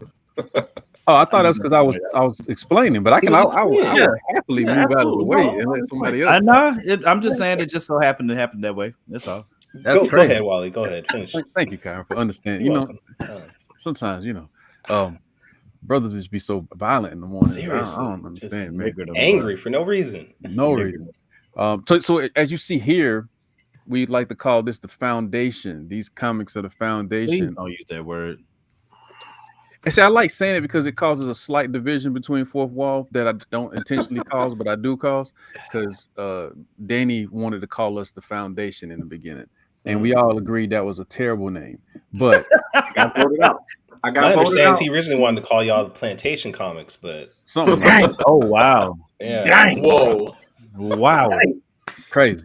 D: Oh, I thought that's because I was explaining, but I
A: He
D: can
A: was
D: I will
A: explaining.
D: happily
B: Yeah,
D: move out of the
B: absolutely.
D: way
B: No,
D: and let
B: I'm
D: somebody
F: I
D: else.
F: know. I'm just saying it just so happened to happen that way. That's all.
D: That's
A: Go
D: crazy.
A: ahead, Wally. Go ahead. Finish.
D: Thank you, Kyron, for understanding.
A: You're welcome.
D: Sometimes brothers just be so violent in the morning. I
A: Seriously,
D: don't
A: just
D: understand, man.
A: angry for no reason.
D: No reason. So as you see here, we like to call this the foundation. These comics are the
F: Please
D: foundation.
F: don't use that word.
D: And see, I like saying it because it causes a slight division between fourth wall that I don't intentionally cause, but I do cause. Because Danny wanted to call us the foundation in the beginning, and we all agreed that was a terrible name. But
B: I got voted out. I got
A: My
B: voted
A: understanding is
B: out.
A: he originally wanted to call y'all the Plantation Comics, but
D: something like
B: Dang.
F: Oh wow.
A: yeah.
B: Dang.
E: Whoa.
F: Wow.
D: crazy.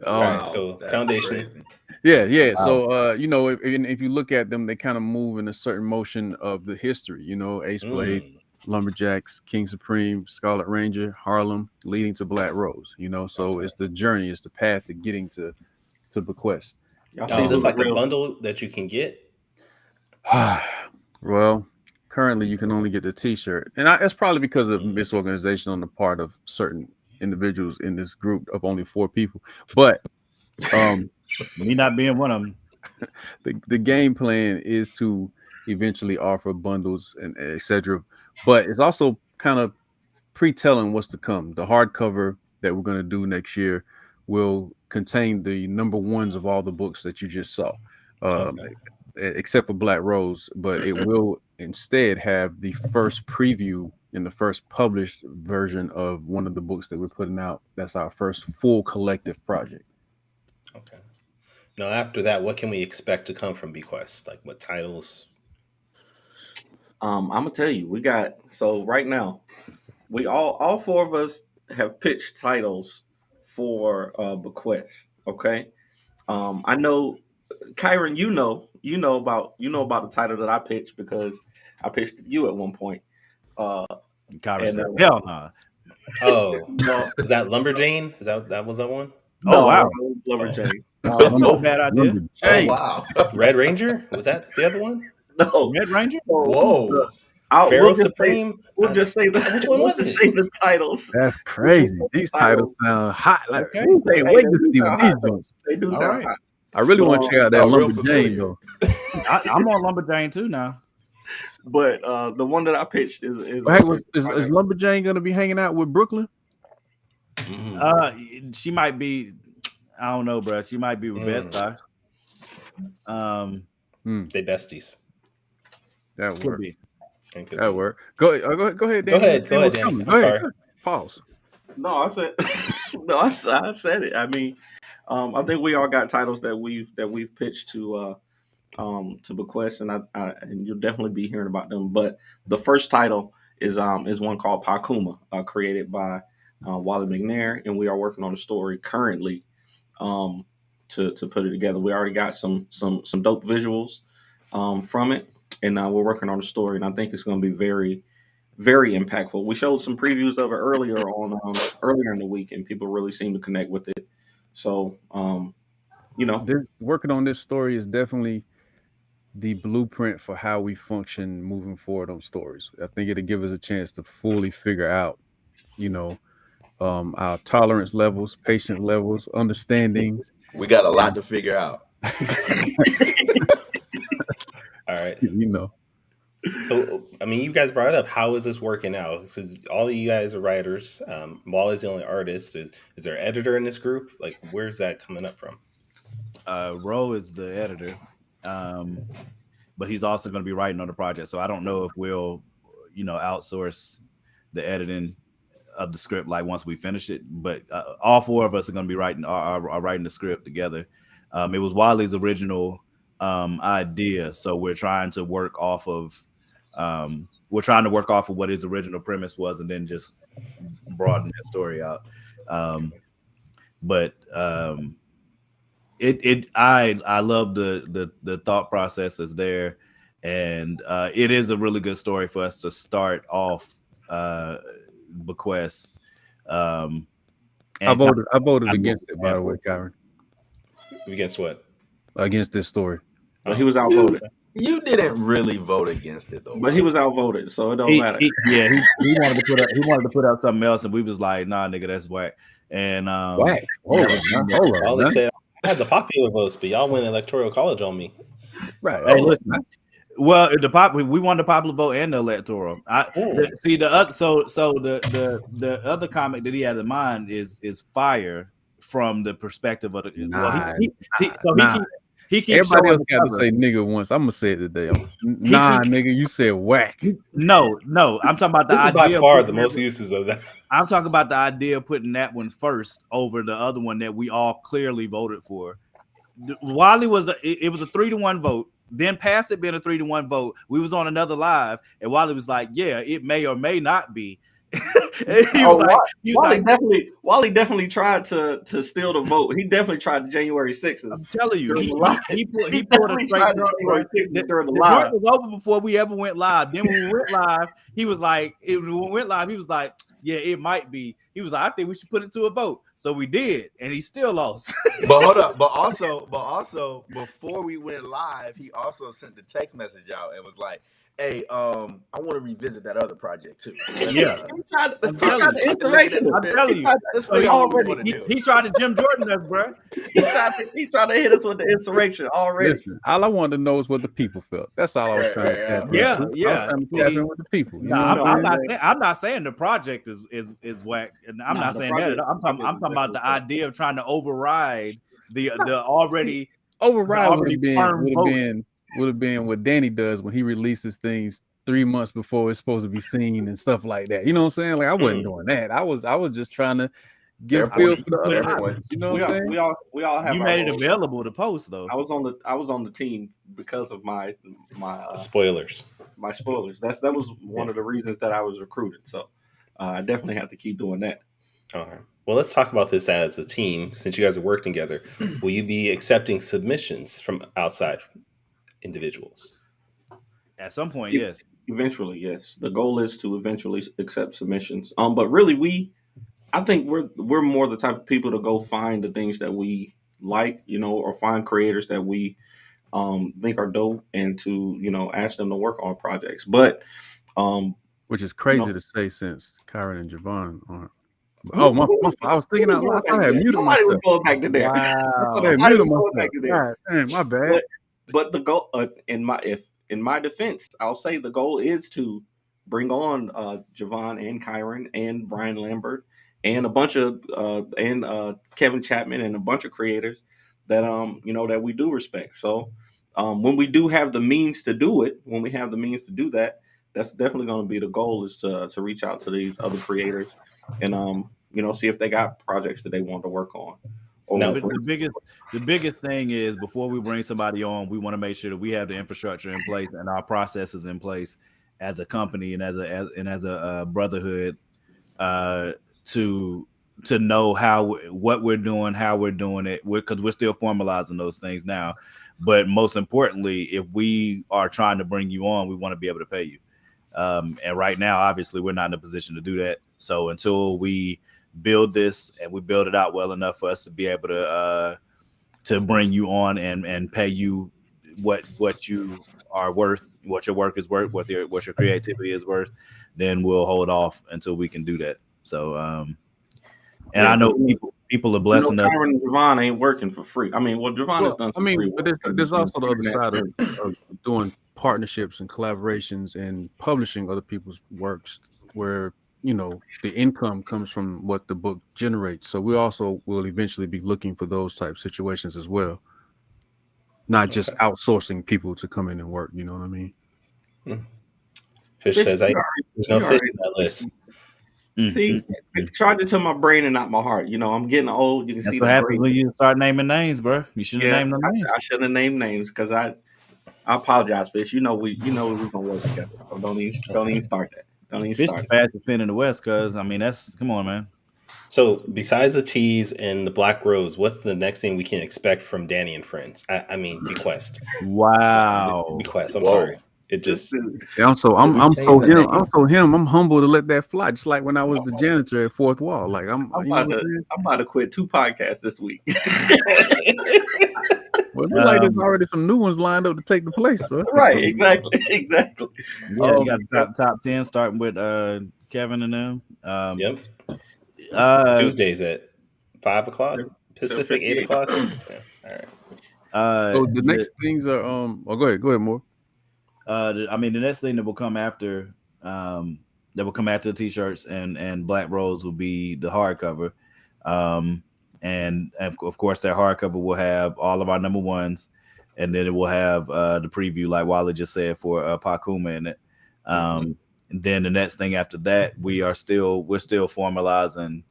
A: All right,
E: Wow,
A: so
E: that's
A: Foundation.
E: crazy.
D: Yeah.
F: Wow.
D: So if you look at them, they kind of move in a certain motion of the history. Ace Blade, Lumberjacks, King Supreme, Scarlet Ranger, Harlem, leading to Black Rose. So it's the journey, it's the path to getting to BeQuest.
B: Y'all
A: Now,
B: see
A: is
B: who
A: this
B: the
A: like a
B: real?
A: bundle that you can get?
D: Well, currently you can only get the T-shirt, and that's probably because of misorganization on the part of certain individuals in this group of only 4 people. But
F: Me not being one of them.
D: the game plan is to eventually offer bundles and etc. But it's also kind of pre-telling what's to come. The hardcover that we're going to do next year will contain the number ones of all the books that you just saw, except for Black Rose. But it will instead have the first preview and the first published version of one of the books that we're putting out. That's our first full collective project.
A: Okay. Now, after that, what can we expect to come from BeQuest? Like what titles?
B: I'm gonna tell you, we got so right now, we all 4 of us have pitched titles for BeQuest. Okay. I know, Kyron, you know about the title that I pitched because I pitched it to you at one point.
F: Kyra
B: And
F: said, hell no.
A: Oh,
B: no,
A: is that Lumberjane? Is that was that one?
F: Oh
B: no,
F: wow.
B: that was Lumberjane.
F: No bad idea.
E: Oh wow.
A: Red Ranger? Was that the other one?
B: No.
F: Red Ranger?
B: So
E: Whoa.
A: Pharaoh Supreme?
B: we'll just say
A: Which one was it?
B: the titles.
D: That's crazy. These titles sound hot. Like,
F: Okay.
D: ooh, can't wait to
B: do
D: see what
B: sound
D: these
B: hot, though.
D: joints.
B: They do
F: All
B: sound
F: right.
B: hot.
D: I really want to check out that
E: Sound real
D: Lumberjane
E: familiar.
D: though.
F: I'm on Lumberjane too now.
B: But the one that I pitched is
D: Is Lumberjane gonna be hanging out with Brooklyn?
F: She might be, I don't know, bro. She might be with Bed-Stuy.
A: They besties.
D: That
F: Could
D: work.
F: be.
D: That work. Go ahead,
A: Go
D: Danny.
A: ahead, Danny. I'm sorry.
D: Pause.
B: No, I said no. I said it. I mean, I think we all got titles that we've pitched to BeQuest, and you'll definitely be hearing about them. But the first title is one called Pakuma, created by Wally McNair, and we are working on a story currently to put it together. We already got some dope visuals from it, and we're working on a story, and I think it's going to be very, very impactful. We showed some previews of it earlier in the week, and people really seem to connect with it. So,
D: Working on this story is definitely the blueprint for how we function moving forward on stories. I think it'll give us a chance to fully figure out, our tolerance levels, patient levels, understandings.
E: We got a lot to figure out.
A: All right.
D: You
A: So, I mean, you guys brought it up. How is this working out? Because all of you guys are writers. Wally's the only artist. Is there an editor in this group? Like, where's that coming up from?
F: Ro is the editor, but he's also going to be writing on the project. So I don't know if we'll, outsource the editing of the script like once we finish it. But all four of us are going to be writing the script together. It was Wally's original idea, so we're trying to work off of what his original premise was, and then just broaden that story out. But I love the thought processes there, and it is a really good story for us to start off BeQuest.
D: I voted against it, by the way, Kyron.
A: Against what?
D: Against this story.
B: But he was outvoted.
E: You didn't really vote against it though.
B: But he was outvoted, so it don't matter.
F: He wanted to put out something else, and we was like, nah, nigga, that's whack. And
D: whack.
A: Wally said I had the popular votes, but y'all went electoral college on me.
D: Right.
F: Hey, listen. Well, we won the popular vote and the electoral. The other comic that he had in mind is Fire from the perspective of the. He keeps
D: everybody else got to say nigga once. I'm gonna say it today. Nigga, you said whack.
F: No, I'm talking about the
A: this
F: idea.
A: Is by far the most uses of that.
F: I'm talking about the idea of putting that one first over the other one that we all clearly voted for. Wally it was a 3-1 vote. Then past it being a 3-1 vote, we was on another live, and Wally was like, "Yeah, it may or may not be."
B: Wally definitely tried to steal the vote. He definitely tried the January 6th.
F: I'm telling you, he
B: pulled a straight January 6th during the live.
F: The vote was over before we ever went live. Then when we went live, he was like, "Yeah, it might be." He was like, "I think we should put it to a vote." So we did, and he still lost.
E: But hold up, but also before we went live, he also sent the text message out and was like, "Hey, I want to revisit that other project too."
F: Yeah,
B: he tried the inspiration.
F: I'm telling you, he tried to Jim Jordan us, bro.
B: He tried to hit us with the inspiration already.
D: Listen, all I wanted to know is what the people felt. That's all I was trying to tap
F: yeah.
D: I was trying to tap in with the people.
F: I'm not saying the project is whack, and I'm not saying that. I'm talking about the idea of trying to override the already
D: would have been what Danny does when he releases things 3 months before it's supposed to be seen and stuff like that. You know what I'm saying? Like I wasn't doing that. I was just trying to give feel for the other options. You know what I'm saying?
B: We all have.
F: You made it available to post though.
B: I was on the team because of my
A: spoilers.
B: My spoilers. That was one of the reasons that I was recruited. So I definitely have to keep doing that.
A: All right. Well, let's talk about this as a team. Since you guys are working together, will you be accepting submissions from outside individuals?
F: At some point, yes.
B: Eventually, yes. The goal is to eventually accept submissions. But really, I think we're more the type of people to go find the things that we like, or find creators that we think are dope, and to ask them to work on projects. But
D: which is crazy to say since Kyron and Javon aren't. Oh, my I was thinking out loud. I had muted myself.
B: Nobody was going back to there.
D: Wow. God, my bad.
B: But the goal, in my defense, I'll say the goal is to bring on Javon and Kyron and Brian Lambert and a bunch of Kevin Chapman and a bunch of creators that that we do respect. So when we do have the means to do it, when we have the means to do that, that's definitely going to be the goal, is to reach out to these other creators and see if they got projects that they want to work on.
F: The biggest thing is, before we bring somebody on, we want to make sure that we have the infrastructure in place and our processes in place as a company and as a brotherhood to know what we're doing, how we're doing it, because we're still formalizing those things now. But most importantly, if we are trying to bring you on, we want to be able to pay you. And right now, obviously, we're not in a position to do that. So until we build this and we build it out well enough for us to be able to bring you on and pay you what you are worth, what your work is worth, what your creativity is worth, then we'll hold off until we can do that. So I know people are blessing us.
B: Kyron and Javon ain't working for free. I mean, Javon has done some free work.
D: But there's also the other side of doing partnerships and collaborations and publishing other people's works where the income comes from what the book generates. So we also will eventually be looking for those type situations as well. not just outsourcing people to come in and work. You know what I mean?
A: Fish says, "There's no fish in that list."
B: See, charge it to my brain and not my heart. You know, I'm getting old. You can
F: That's
B: see
F: what
B: the
F: happens
B: brain.
F: when you start naming names, bro. You shouldn't
B: Yeah,
F: name no names.
B: I shouldn't have named names because I apologize, Fish. You know we're gonna work together. So don't even start that. Don't even
F: Fish
B: start.
F: the fastest pin in the West, cause I mean come on, man.
A: So, besides the teas and the Black Rose, what's the next thing we can expect from Danny and Friends? I mean, BeQuest.
F: Wow.
A: BeQuest. I'm
E: Whoa.
A: sorry. It just.
D: See, I'm so
E: we change the name?
D: him. I'm humble to let that fly. Just like when I was the janitor at Fourth Wall. Like I'm
B: about to quit 2 podcasts this week.
D: Well, it looks like there's already some new ones lined up to take the place. So
B: Right, exactly.
F: Yeah, you got the top 10 starting with Kevin and them.
A: Yep. Tuesdays at 5 o'clock Pacific, 8 o'clock. Yeah. All right.
D: So the next things are go ahead, more.
F: I mean, the next thing that will come after the t-shirts and Black Rose will be the hardcover. And of course that hardcover will have all of our number ones, and then it will have the preview, like Wally just said, for Pakuma in it. And then the next thing after that, we're still formalizing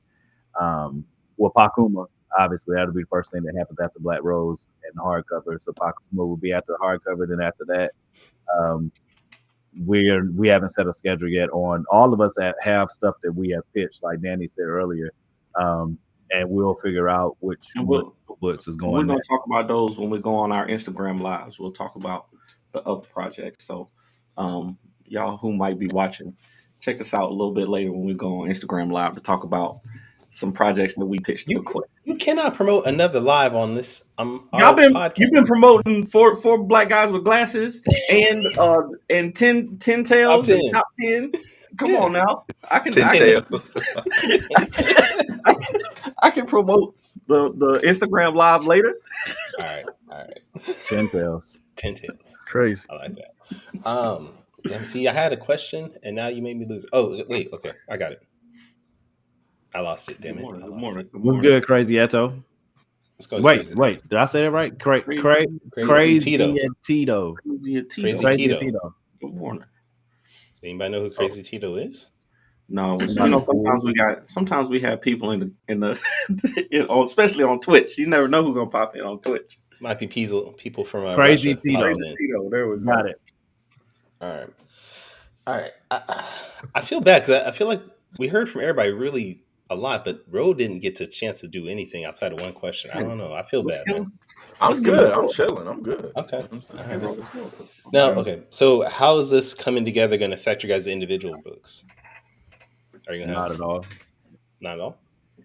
F: Pakuma. Obviously, that'll be the first thing that happens after Black Rose and the hardcover. So Pakuma will be after the hardcover. Then after that, we haven't set a schedule yet on all of us that have stuff that we have pitched, like Danny said earlier. And we'll figure out which books is going.
B: We're going to talk about those when we go on our Instagram lives. We'll talk about the other projects. So, y'all who might be watching, check us out a little bit later when we go on Instagram live to talk about some projects that we pitched.
A: You cannot promote another live on this.
B: You've been promoting four black guys with glasses and 10 tails and top 10. Come on now, I can promote the Instagram live later.
A: All right.
F: 10 tails.
D: Crazy.
A: I like that. See, I had a question and now you made me lose. Oh, wait. Okay, I got it. I lost it. Damn it.
F: We're good, Crazy Eto. Wait. Did I say that right? Crazy Tito.
B: Crazy Tito. Good morning.
A: Anybody know who Crazy Tito is?
B: No, sometimes we have people in the especially on Twitch. You never know who's gonna pop in on Twitch.
A: Might be people from
F: Crazy
A: Russia.
F: Tito.
B: There we
F: got it.
A: All right. I feel bad because I feel like we heard from everybody really a lot, but Ro didn't get a chance to do anything outside of one question. I don't know. I feel bad. Man.
E: I'm good. I'm chilling. I'm good.
A: Okay. Now, okay. So, how is this coming together going to affect your guys' individual books? Are you going to
F: Not at all.
A: Not at all.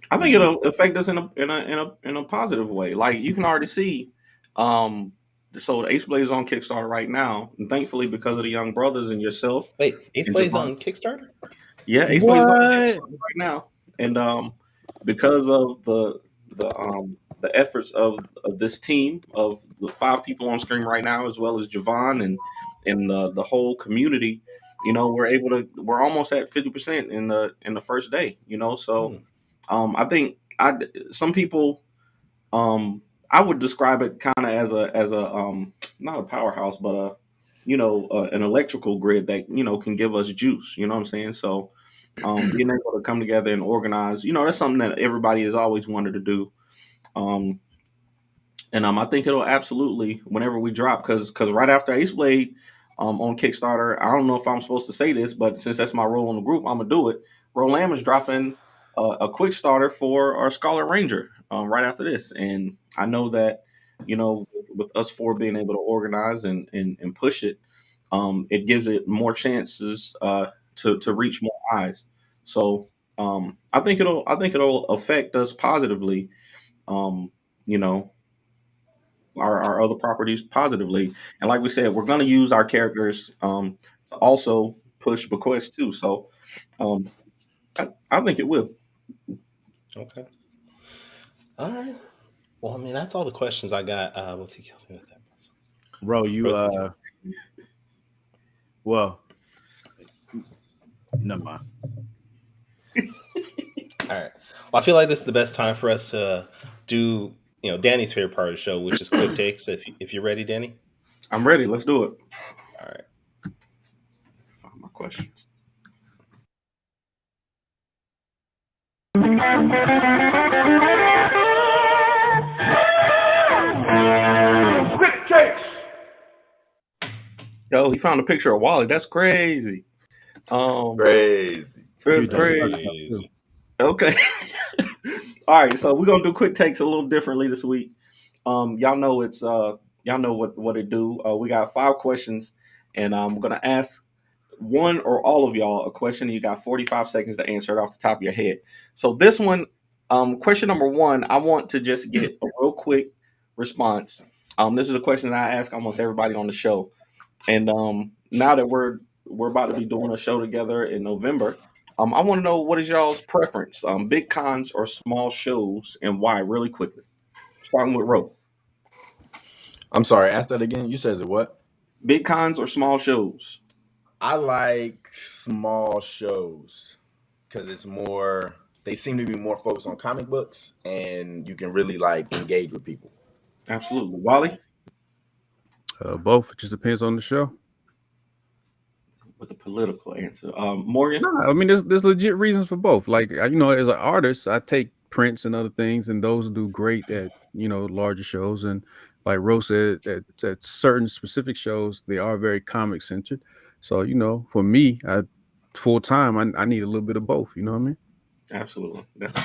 B: I think it'll affect us in a positive way. Like you can already see. So the Ace Blaze is on Kickstarter right now, and thankfully because of the young brothers and yourself.
A: Wait, Ace Blaze on Kickstarter?
B: Yeah, Ace Blaze is on Kickstarter right now, and because of the efforts of this team of the 5 people on screen right now, as well as Javon and the whole community, you know, we're almost at 50% in the first day, you know. So I think some people I would describe it kind of as a not a powerhouse, but an electrical grid that, you know, can give us juice. You know what I'm saying? So being able to come together and organize, you know, that's something that everybody has always wanted to do. And I think it'll absolutely, whenever we drop, because right after Ace Blade on Kickstarter, I don't know if I'm supposed to say this, but since that's my role in the group, I'm gonna do it. Rolam is dropping a quick starter for our Scholar Ranger right after this, and I know that, you know, with us 4 being able to organize and push it, it gives it more chances to reach more eyes. So I think it'll affect us positively. You know, our other properties positively, and like we said, we're going to use our characters to also push BeQuest too. So I think it will.
A: Okay. All right. Well, I mean, that's all the questions I got. We'll take you with that.
F: Bro, well, never mind.
A: All right. Well, I feel like this is the best time for us to do Danny's favorite part of the show, which is quick takes. If you're ready, Danny.
B: I'm ready. Let's do it.
A: All right.
B: Find my questions. Quick takes. Yo, he found a picture of Wally. That's crazy.
E: Crazy.
B: That's crazy. Okay. All right, so we're gonna do quick takes a little differently this week. Y'all know what it do. We got 5 questions, and I'm gonna ask one or all of y'all a question. You got 45 seconds to answer it off the top of your head. So this one, question number 1, I want to just get a real quick response. This is a question that I ask almost everybody on the show, and now that we're about to be doing a show together in November. I want to know, what is y'all's preference? Big cons or small shows, and why? Really quickly, starting with Ro.
E: I'm sorry. Ask that again. You said it what?
B: Big cons or small shows?
E: I like small shows because it's more. They seem to be more focused on comic books, and you can really like engage with people.
B: Absolutely, Wally.
D: Both. It just depends on the show.
B: With the political answer, Morgan.
D: No, I mean, there's legit reasons for both. Like, as an artist, I take prints and other things, and those do great at larger shows. And like Rose said, at certain specific shows, they are very comic centered. So for me, full time, I need a little bit of both. You know what I mean?
B: Absolutely. That's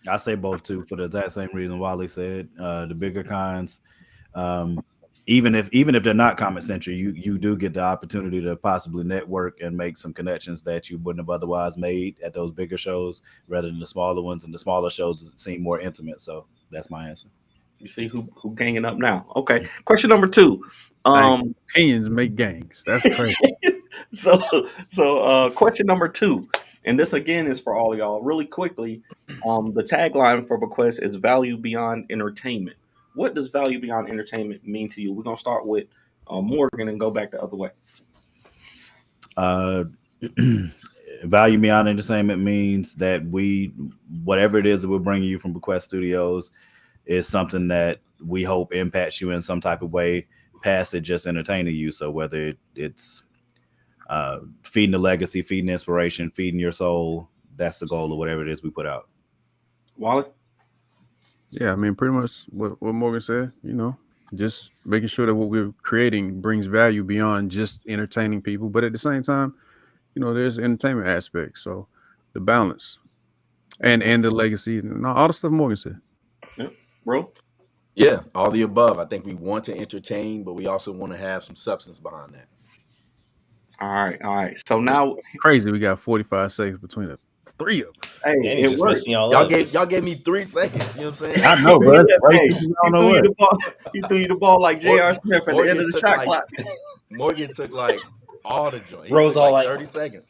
F: I say both too, for the exact same reason Wally said. The bigger cons, even if they're not comic centric, you do get the opportunity to possibly network and make some connections that you wouldn't have otherwise made at those bigger shows, rather than the smaller ones. And the smaller shows seem more intimate. So that's my answer.
B: You see who ganging up now. Okay. Question number 2.
D: Opinions make gangs. That's crazy.
B: So question number 2, and this again is for all y'all. Really quickly, the tagline for BeQuest is value beyond entertainment. What does value beyond entertainment mean to you? We're gonna start with Morgan and go back the other way.
F: Value beyond entertainment means that whatever it is that we're bringing you from BeQuest Studios is something that we hope impacts you in some type of way past it just entertaining you. So whether it's feeding the legacy, feeding inspiration, feeding your soul, that's the goal of whatever it is we put out.
B: Wally?
D: Yeah, I mean, pretty much what Morgan said, just making sure that what we're creating brings value beyond just entertaining people. But at the same time, there's entertainment aspects. So the balance and the legacy and all the stuff Morgan said.
B: Yep. Bro?
E: Yeah, all the above. I think we want to entertain, but we also want to have some substance behind that.
B: All right. So now,
D: crazy, we got 45 seconds between the 3 of us.
B: Hey,
A: Danny
B: it
A: just
B: worked.
A: messing y'all
E: Y'all
A: up.
E: gave me 3 seconds. You know what I'm saying?
D: I know, bro.
B: He threw you the ball like J.R. Smith at the end of the shot clock.
E: Morgan took like all the joint.
A: Rose all like
E: 30 seconds.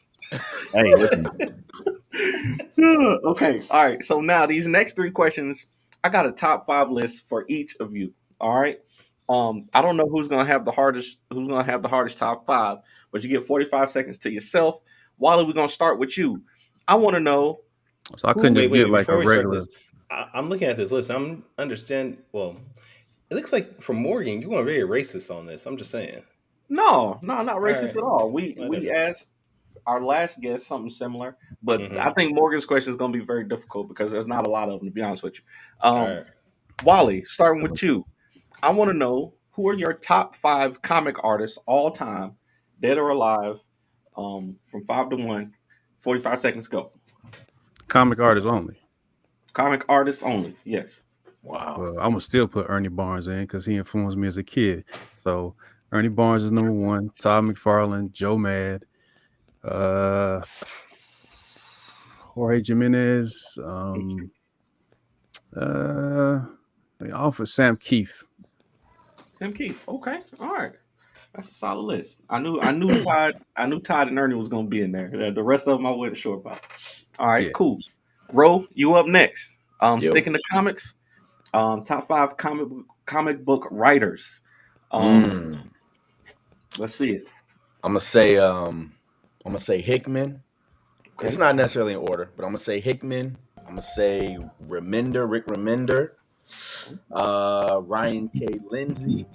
F: Hey, listen.
B: Okay, all right. So now these next 3 questions, I got a top 5 list for each of you. All right. I don't know who's gonna have the hardest top 5, but you get 45 seconds to yourself. Wally, we're gonna start with you. I want to know.
D: So I couldn't just get like a regular.
A: I'm looking at this list. I'm understand. Well, it looks like for Morgan, you want very racist on this. I'm just saying.
B: No, not racist at all. We asked our last guest something similar, but I think Morgan's question is going to be very difficult because there's not a lot of them, to be honest with you. Wally, starting with you, I want to know, who are your top 5 comic artists all time, dead or alive, from 5 to 1. 45 seconds, go.
D: Comic artists only.
B: Comic artists only, yes.
E: Wow.
D: Well, I'm gonna still put Ernie Barnes in because he influenced me as a kid. So Ernie Barnes is number 1. Todd McFarlane, Joe Mad, Jorge Jimenez, off of Sam Keefe.
B: Sam Keefe. Okay, all right. That's a solid list. I knew Todd and Ernie was gonna be in there. The rest of them I wasn't sure about. All right, cool. Ro, you up next. Sticking to comics. Top 5 comic book writers. Let's see it.
E: I'm gonna say Hickman. Okay. It's not necessarily in order, but I'm gonna say Hickman. I'm gonna say Rick Remender. Ryan K. Lindsay.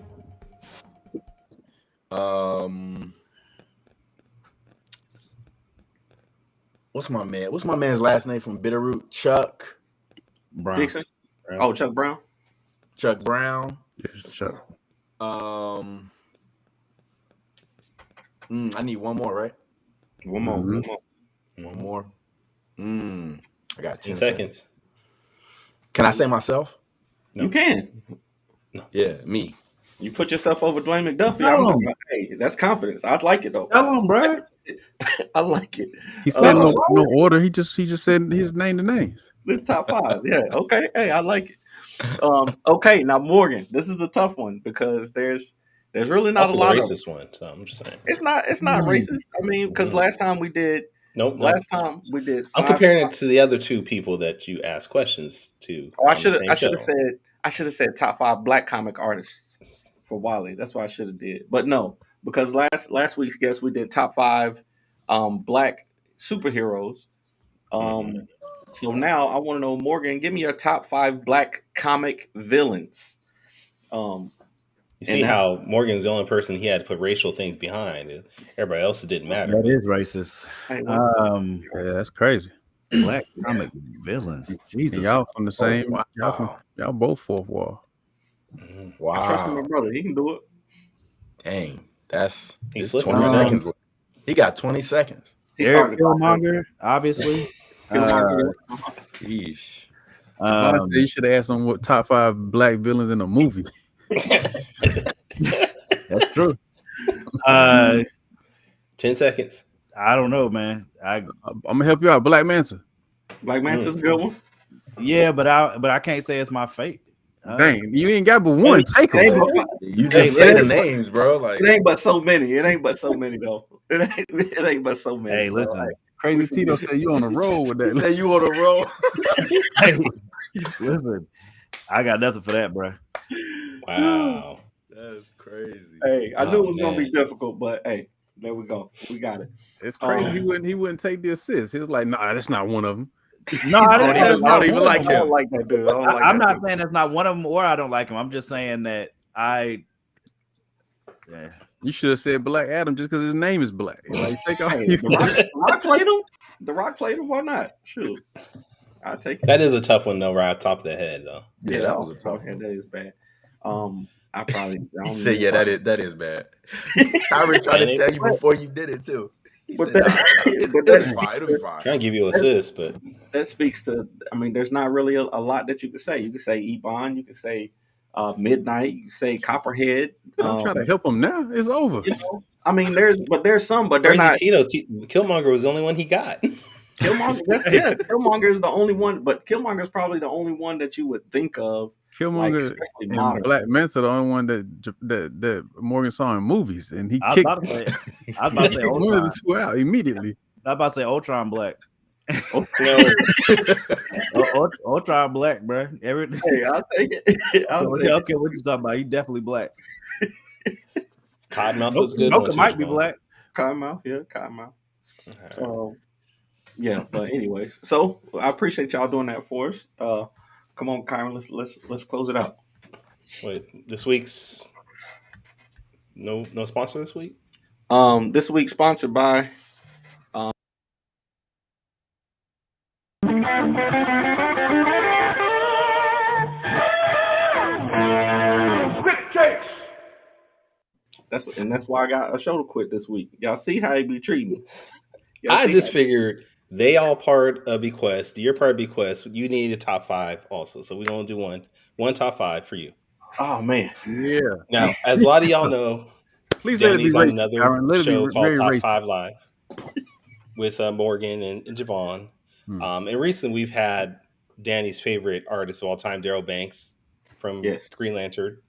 E: What's my man? What's my man's last name from Bitterroot? Chuck
F: Brown.
B: Dixon. Oh, Chuck Brown.
E: Chuck Brown.
D: Yes, Chuck.
E: I need one more, right?
B: One more.
E: One more. I got 10
A: seconds.
E: Can I say myself?
B: No. You can.
E: Yeah, me.
B: You put yourself over Dwayne McDuffie. Hey, that's confidence. I'd like it though.
F: Tell him, bro.
B: I like it.
D: He said no order. He just said his name the names.
B: The top 5. Yeah. Okay. Hey, I like it. Okay. Now Morgan, this is a tough one because there's really not
A: also
B: a lot
A: the
B: of
A: racist one. So I'm just saying
B: it's not racist. I mean, because last time we did. Last time we did.
A: I'm comparing it to the other 2 people that you asked questions to.
B: Oh, I should have said top 5 black comic artists for Wally. That's what I should have did. But no, because last week's guest we did top 5 black superheroes. So now I want to know, Morgan, give me your top 5 black comic villains.
A: You see how Morgan's the only person he had to put racial things behind. Everybody else, it didn't matter.
F: That is racist.
D: Yeah, that's crazy.
F: Black comic villains. Jesus.
D: And y'all from the same. Wow. Y'all both fourth wall.
E: Wow.
B: I trust my brother. He can do it.
E: Dang. That's
A: he's
E: 20 seconds. He got 20 seconds.
F: Eric Killmonger, obviously.
E: Yeesh.
D: Honestly, you should have asked him what top 5 black villains in a movie.
F: That's true.
A: 10 seconds.
F: I don't know, man. I'm
D: gonna help you out. Black Manta.
B: Black Manta's a good one.
F: Yeah, but I can't say it's my fate.
D: Dang, you ain't got but one. Take them.
E: You just say the names, bro. Like
B: it ain't but so many. It ain't but so many though. It ain't but so many.
F: Hey, listen.
B: So,
D: Crazy Tito said you on the roll with that.
E: He said you on the roll.
F: Hey, listen, I got nothing for that, bro.
A: Wow,
E: that's crazy.
B: Hey, I knew it was gonna be difficult, but hey, there we go. We got it.
D: It's crazy. He wouldn't take the assist. He was like, "Nah, that's not one of them."
F: No, I
E: don't even like him.
B: I don't like that dude.
F: I'm not saying that's not one of them, or I don't like him. I'm just saying that yeah.
D: You should have said Black Adam just because his name is Black. Like, take off.
B: The Rock played him. The Rock played him. Why not? Shoot, I'll take it.
A: That is a tough one, though, right off the top of the head, though.
B: Yeah, that was a tough one. That is bad. I don't
E: say that is bad. Kyrie tried to tell you before you did it too. But that's fine. It'll be fine.
A: Trying to give you an assist, but
B: that speaks to. I mean, there's not really a lot that you could say. You could say Ebon. You could say Midnight. You could say Copperhead.
D: I'm trying to help him now. It's over.
B: You know, I mean, there's some, but they're not.
A: Killmonger was the only one he got.
B: Killmonger is the only one, but Killmonger is probably the only one that you would think of.
D: Killmonger and Black Manta the only one that Morgan saw in movies, and he kicked one of the 2 out immediately.
F: I was about to say Ultron Black. Ultron Black, bro.
B: Hey, I'll take it.
F: Okay, what you talking about? He definitely black.
A: Cottonmouth was good.
F: Noka might be black.
B: Cottonmouth, yeah, Cottonmouth. Yeah, but anyways, so I appreciate y'all doing that for us. Come on, Kyron, let's close it out.
A: Wait, this week's no sponsor this week?
B: This week sponsored by That's why I got a show to quit this week. Y'all see how he be treating me.
A: I just figured they all part of BeQuest. You're part of BeQuest. You need a top 5 also. So we're going to do one top 5 for you.
B: Oh, man.
D: Yeah.
A: Now, as a lot of y'all know,
D: please let it be
A: on
D: racist,
A: another
D: Aaron.
A: show called Top
D: racist.
A: 5 Live with Morgan and Javon. And recently we've had Danny's favorite artist of all time, Daryl Banks from Green Lantern.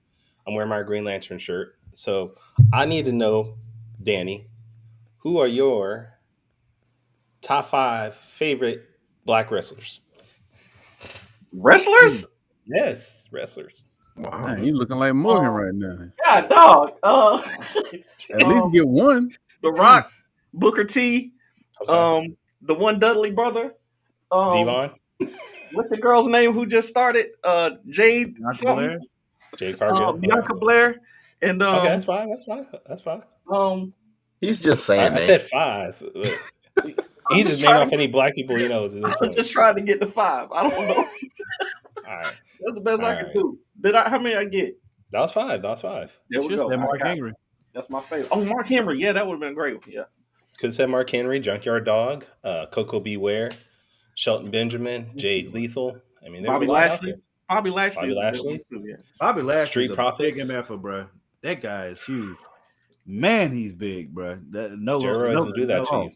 A: I'm wearing my Green Lantern shirt. So I need to know, Danny, who are your top 5 favorite black wrestlers?
B: Wrestlers?
A: Yes, wrestlers.
D: Wow, man, you looking like Morgan right now.
B: Yeah, dog.
D: At least get one.
B: The Rock, Booker T, the one Dudley brother.
A: Devon?
B: what's the girl's name who just started? Jade
F: Bianca
B: something.
F: Blair?
A: Jade Cargill.
B: Bianca Blair. And
A: Okay, that's fine. That's fine. That's fine.
E: He's just saying,
A: I
E: man.
A: said 5. He's just naming off any black people he knows at this
B: I'm
A: point.
B: just trying to get to 5. I don't know.
A: All right.
B: That's the best I can
A: right.
B: do. How many I get?
A: That was 5. That was 5.
B: There we
F: Just
B: go.
F: that Mark
B: I got it.
F: Henry.
B: That's my favorite. Oh, Mark Henry. Yeah, that would have been a great one. Yeah.
A: Could have said Mark Henry, Junkyard Dog, Coco Beware, Shelton Benjamin, Jade Lethal. I mean, there's
B: Bobby
A: a lot out
B: Lashley.
A: there.
B: Bobby Lashley.
A: Bobby
B: is a good
A: Lashley.
B: one too, yeah.
F: Bobby Lashley,
A: Street
F: big
A: Profits.
F: MF, bro. That guy is huge. Man, he's big, bro.
A: Steroids will do that to you.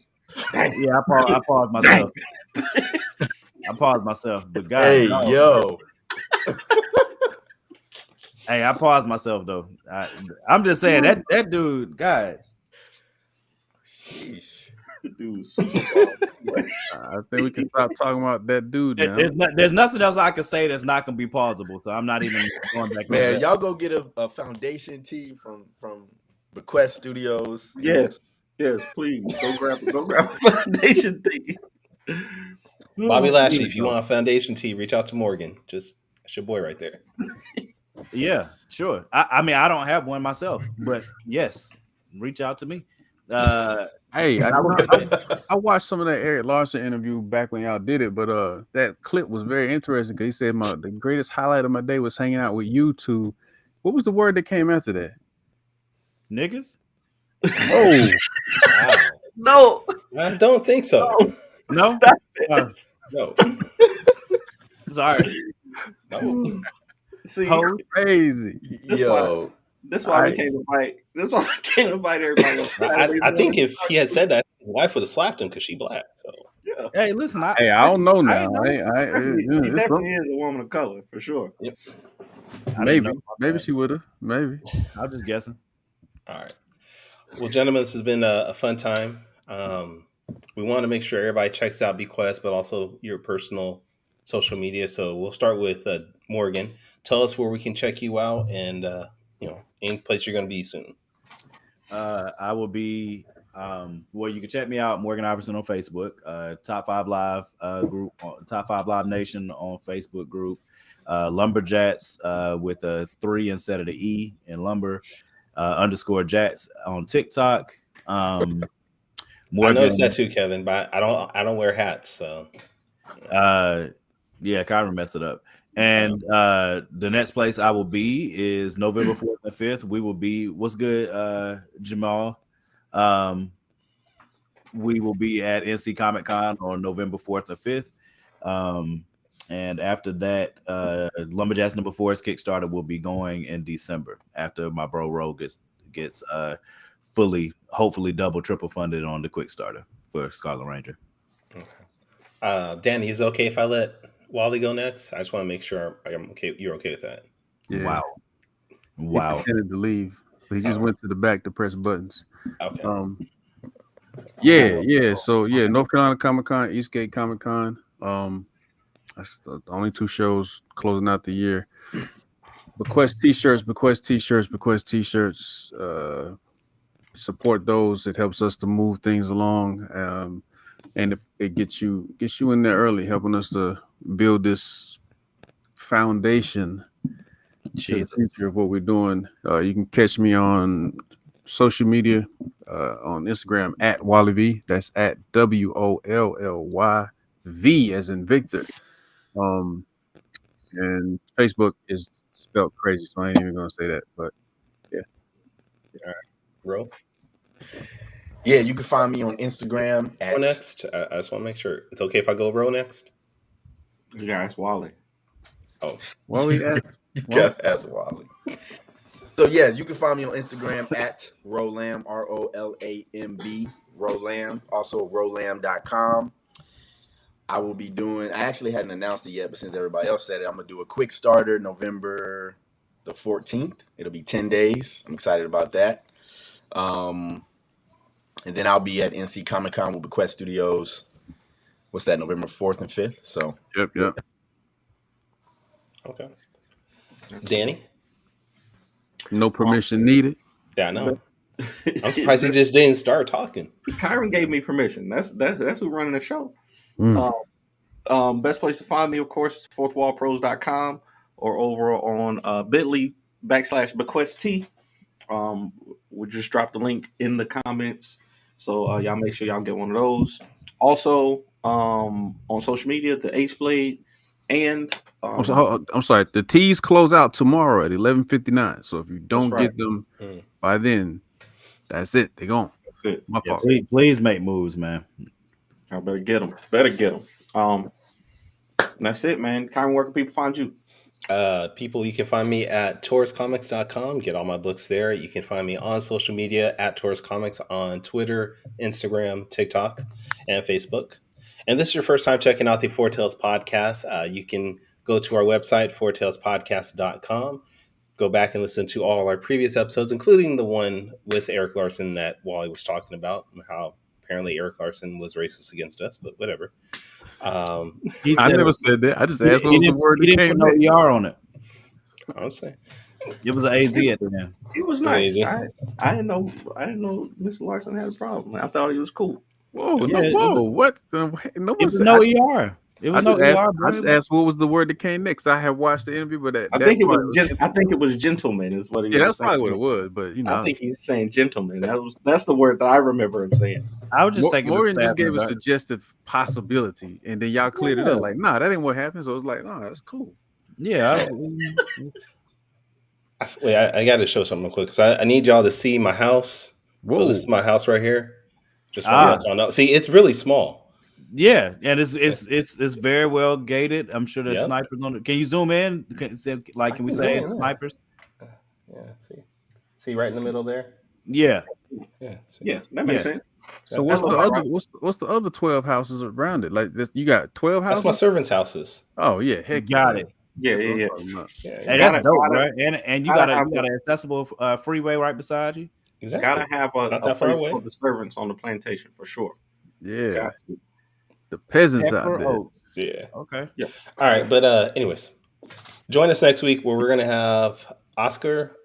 F: Yeah, I paused myself. I paused myself, but guys,
E: Hey, yo.
F: Hey, I paused myself though. I'm just saying that dude, God.
B: Dude,
D: I think we can stop talking about that dude now.
F: There's nothing else I can say that's not gonna be plausible. So I'm not even going back.
E: Man, y'all go get a foundation tee from BeQuest Studios.
B: yes, please go grab a foundation tee.
A: Bobby Lashley, if you want a foundation tee, reach out to Morgan. That's your boy right there.
F: Yeah, sure. I mean, I don't have one myself, but yes, reach out to me.
D: Hey, I watched some of that Eric Larson interview back when y'all did it, but that clip was very interesting because he said the greatest highlight of my day was hanging out with you two. What was the word that came after that?
F: Niggas?
D: Oh,
A: Wow.
B: No,
A: I don't think so.
F: No?
B: Stop it.
A: No.
F: Sorry.
A: No.
B: See,
D: crazy.
E: Yo.
B: that's why we can't invite. That's why I can't invite everybody.
A: I think if he had said that, his wife would have slapped him because she black. So
B: Yeah.
F: Hey, listen.
D: I don't know now.
B: He definitely is a woman of color for sure.
A: yep.
D: Maybe she would have. Maybe.
F: I'm just guessing.
A: All right. Well, gentlemen, this has been a fun time. We want to make sure everybody checks out BeQuest, but also your personal social media. So we'll start with Morgan. Tell us where we can check you out and, any place you're going to be soon.
F: I will be, well, you can check me out, Morgan Iverson on Facebook, Top 5 Live group, Top 5 Live Nation on Facebook group, Lumberjats with a 3 instead of the E in lumber, _Jats on TikTok.
A: Morgan,
F: Morgan,
A: I noticed that too, Kevin, but I don't wear hats, so.
F: Yeah, Kyron messed it up. And the next place I will be is November 4th and 5th. We will be, what's good, Jamal? We will be at NC Comic Con on November 4th and 5th. And after that, Lumberjacks number 4's Kickstarter will be going in December after my bro Ro gets fully, hopefully double, triple funded on the Quickstarter for Scarlet Ranger.
A: Okay. Danny, is it okay if I let Wally go next? I just want to make sure I'm okay. You're okay with that?
D: Yeah.
F: Wow.
D: He pretended to leave, but he just went to the back to press buttons.
A: Okay.
D: Yeah. So North Carolina Comic Con, Eastgate Comic Con. That's the only 2 shows closing out the year. BeQuest T-shirts. Support those. It helps us to move things along, and it gets you in there early, helping us to build this foundation to the future of what we're doing. You can catch me on social media, on Instagram at Wally V. That's at WOLLYV as in Victor. And Facebook is spelled crazy, so I ain't even gonna say that. But yeah.
A: All right, Ro.
E: Yeah, you can find me on Instagram
A: Ro next. I just want to make sure it's okay if I go Ro next.
B: Yeah, it's Wally.
A: Oh,
D: Wally asked.
E: You got ask Wally. So yeah, you can find me on Instagram at Rolam, ROLAMB, Rolam, also rolam.com. I will be doing, I actually hadn't announced it yet, but since everybody else said it, I'm going to do a quick starter November the 14th. It'll be 10 days. I'm excited about that. And then I'll be at NC Comic Con with BeQuest Studios. What's that, November 4th and 5th? So,
D: Yep.
A: okay. Danny?
D: No permission needed.
A: Yeah, I know. I'm surprised he just didn't start talking.
B: Kyron gave me permission. That's who's running the show. Best place to find me, of course, is fourthwallpros.com or over on bit.ly/BeQuest. We just dropped the link in the comments, so y'all make sure y'all get one of those. Also, on social media, the Ace Blade, and
D: I'm sorry. The teas close out tomorrow at 11:59. So if you don't
B: right.
D: get them by then, that's it. They're gone.
B: That's it.
D: My fault.
F: Please make moves, man.
B: I better get them. And that's it, man. Kyron, where can people find you?
A: People, you can find me at TaurusComics.com. Get all my books there. You can find me on social media at Taurus Comics on Twitter, Instagram, TikTok, and Facebook. And this is your first time checking out the Four Tales podcast. You can go to our website, fourtalespodcast.com. Go back and listen to all our previous episodes, including the one with Eric Larson that Wally was talking about, and how apparently Eric Larson was racist against us, but whatever.
D: I never said that. I just asked what was the word that
F: He
D: came
F: didn't put no ER on it.
A: I'm saying
F: it was an AZ at the end.
B: He was nice. I didn't know Mr. Larson had a problem. I thought he was cool.
D: Whoa, what? No,
F: it was no ER. It was no ER.
D: I just asked what was the word that came next. I have watched the interview, but
B: I think it was gentleman is what he was.
D: Yeah, that's probably what it was. But
B: I think he's saying gentleman. That's the word that I remember him saying.
F: I was just taking.
D: Maureen just gave a suggestive possibility, and then y'all cleared it up. Like, nah, that ain't what happened. So it was like, nah, that's cool.
F: Yeah.
A: Wait, I got to show something real quick because I need y'all to see my house. Whoa. So this is my house right here. Just want to let y'all know. See, it's really small.
F: Yeah, and it's very well gated. I'm sure there's snipers on it. Can you zoom in? Can we say snipers?
A: Yeah. See right in the middle there.
F: Yeah.
B: Yeah. That makes sense.
D: So what's the other 12 houses around it? Like you got 12 houses.
A: That's my servants' houses.
D: Oh yeah, heck,
F: got it.
B: Yeah.
F: And that's dope, right? And you got an accessible freeway right beside you.
B: Exactly. Gotta have a place for the servants on the plantation for sure.
D: Yeah. The peasants out there.
A: Yeah.
F: Okay.
B: Yeah.
A: All right, but anyways, join us next week where we're gonna have Oscar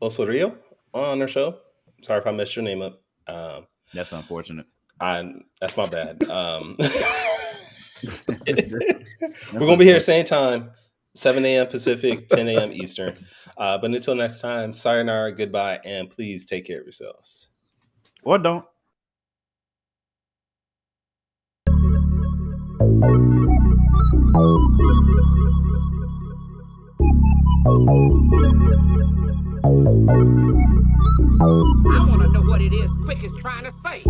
A: Osorio on our show. Sorry if I messed your name up.
F: That's unfortunate.
A: That's my bad. We're gonna be here same time, 7 a.m. Pacific, 10 a.m. Eastern. But until next time, sayonara, goodbye, and please take care of yourselves.
F: Or don't.
G: I want to know what it is Quick is trying to say.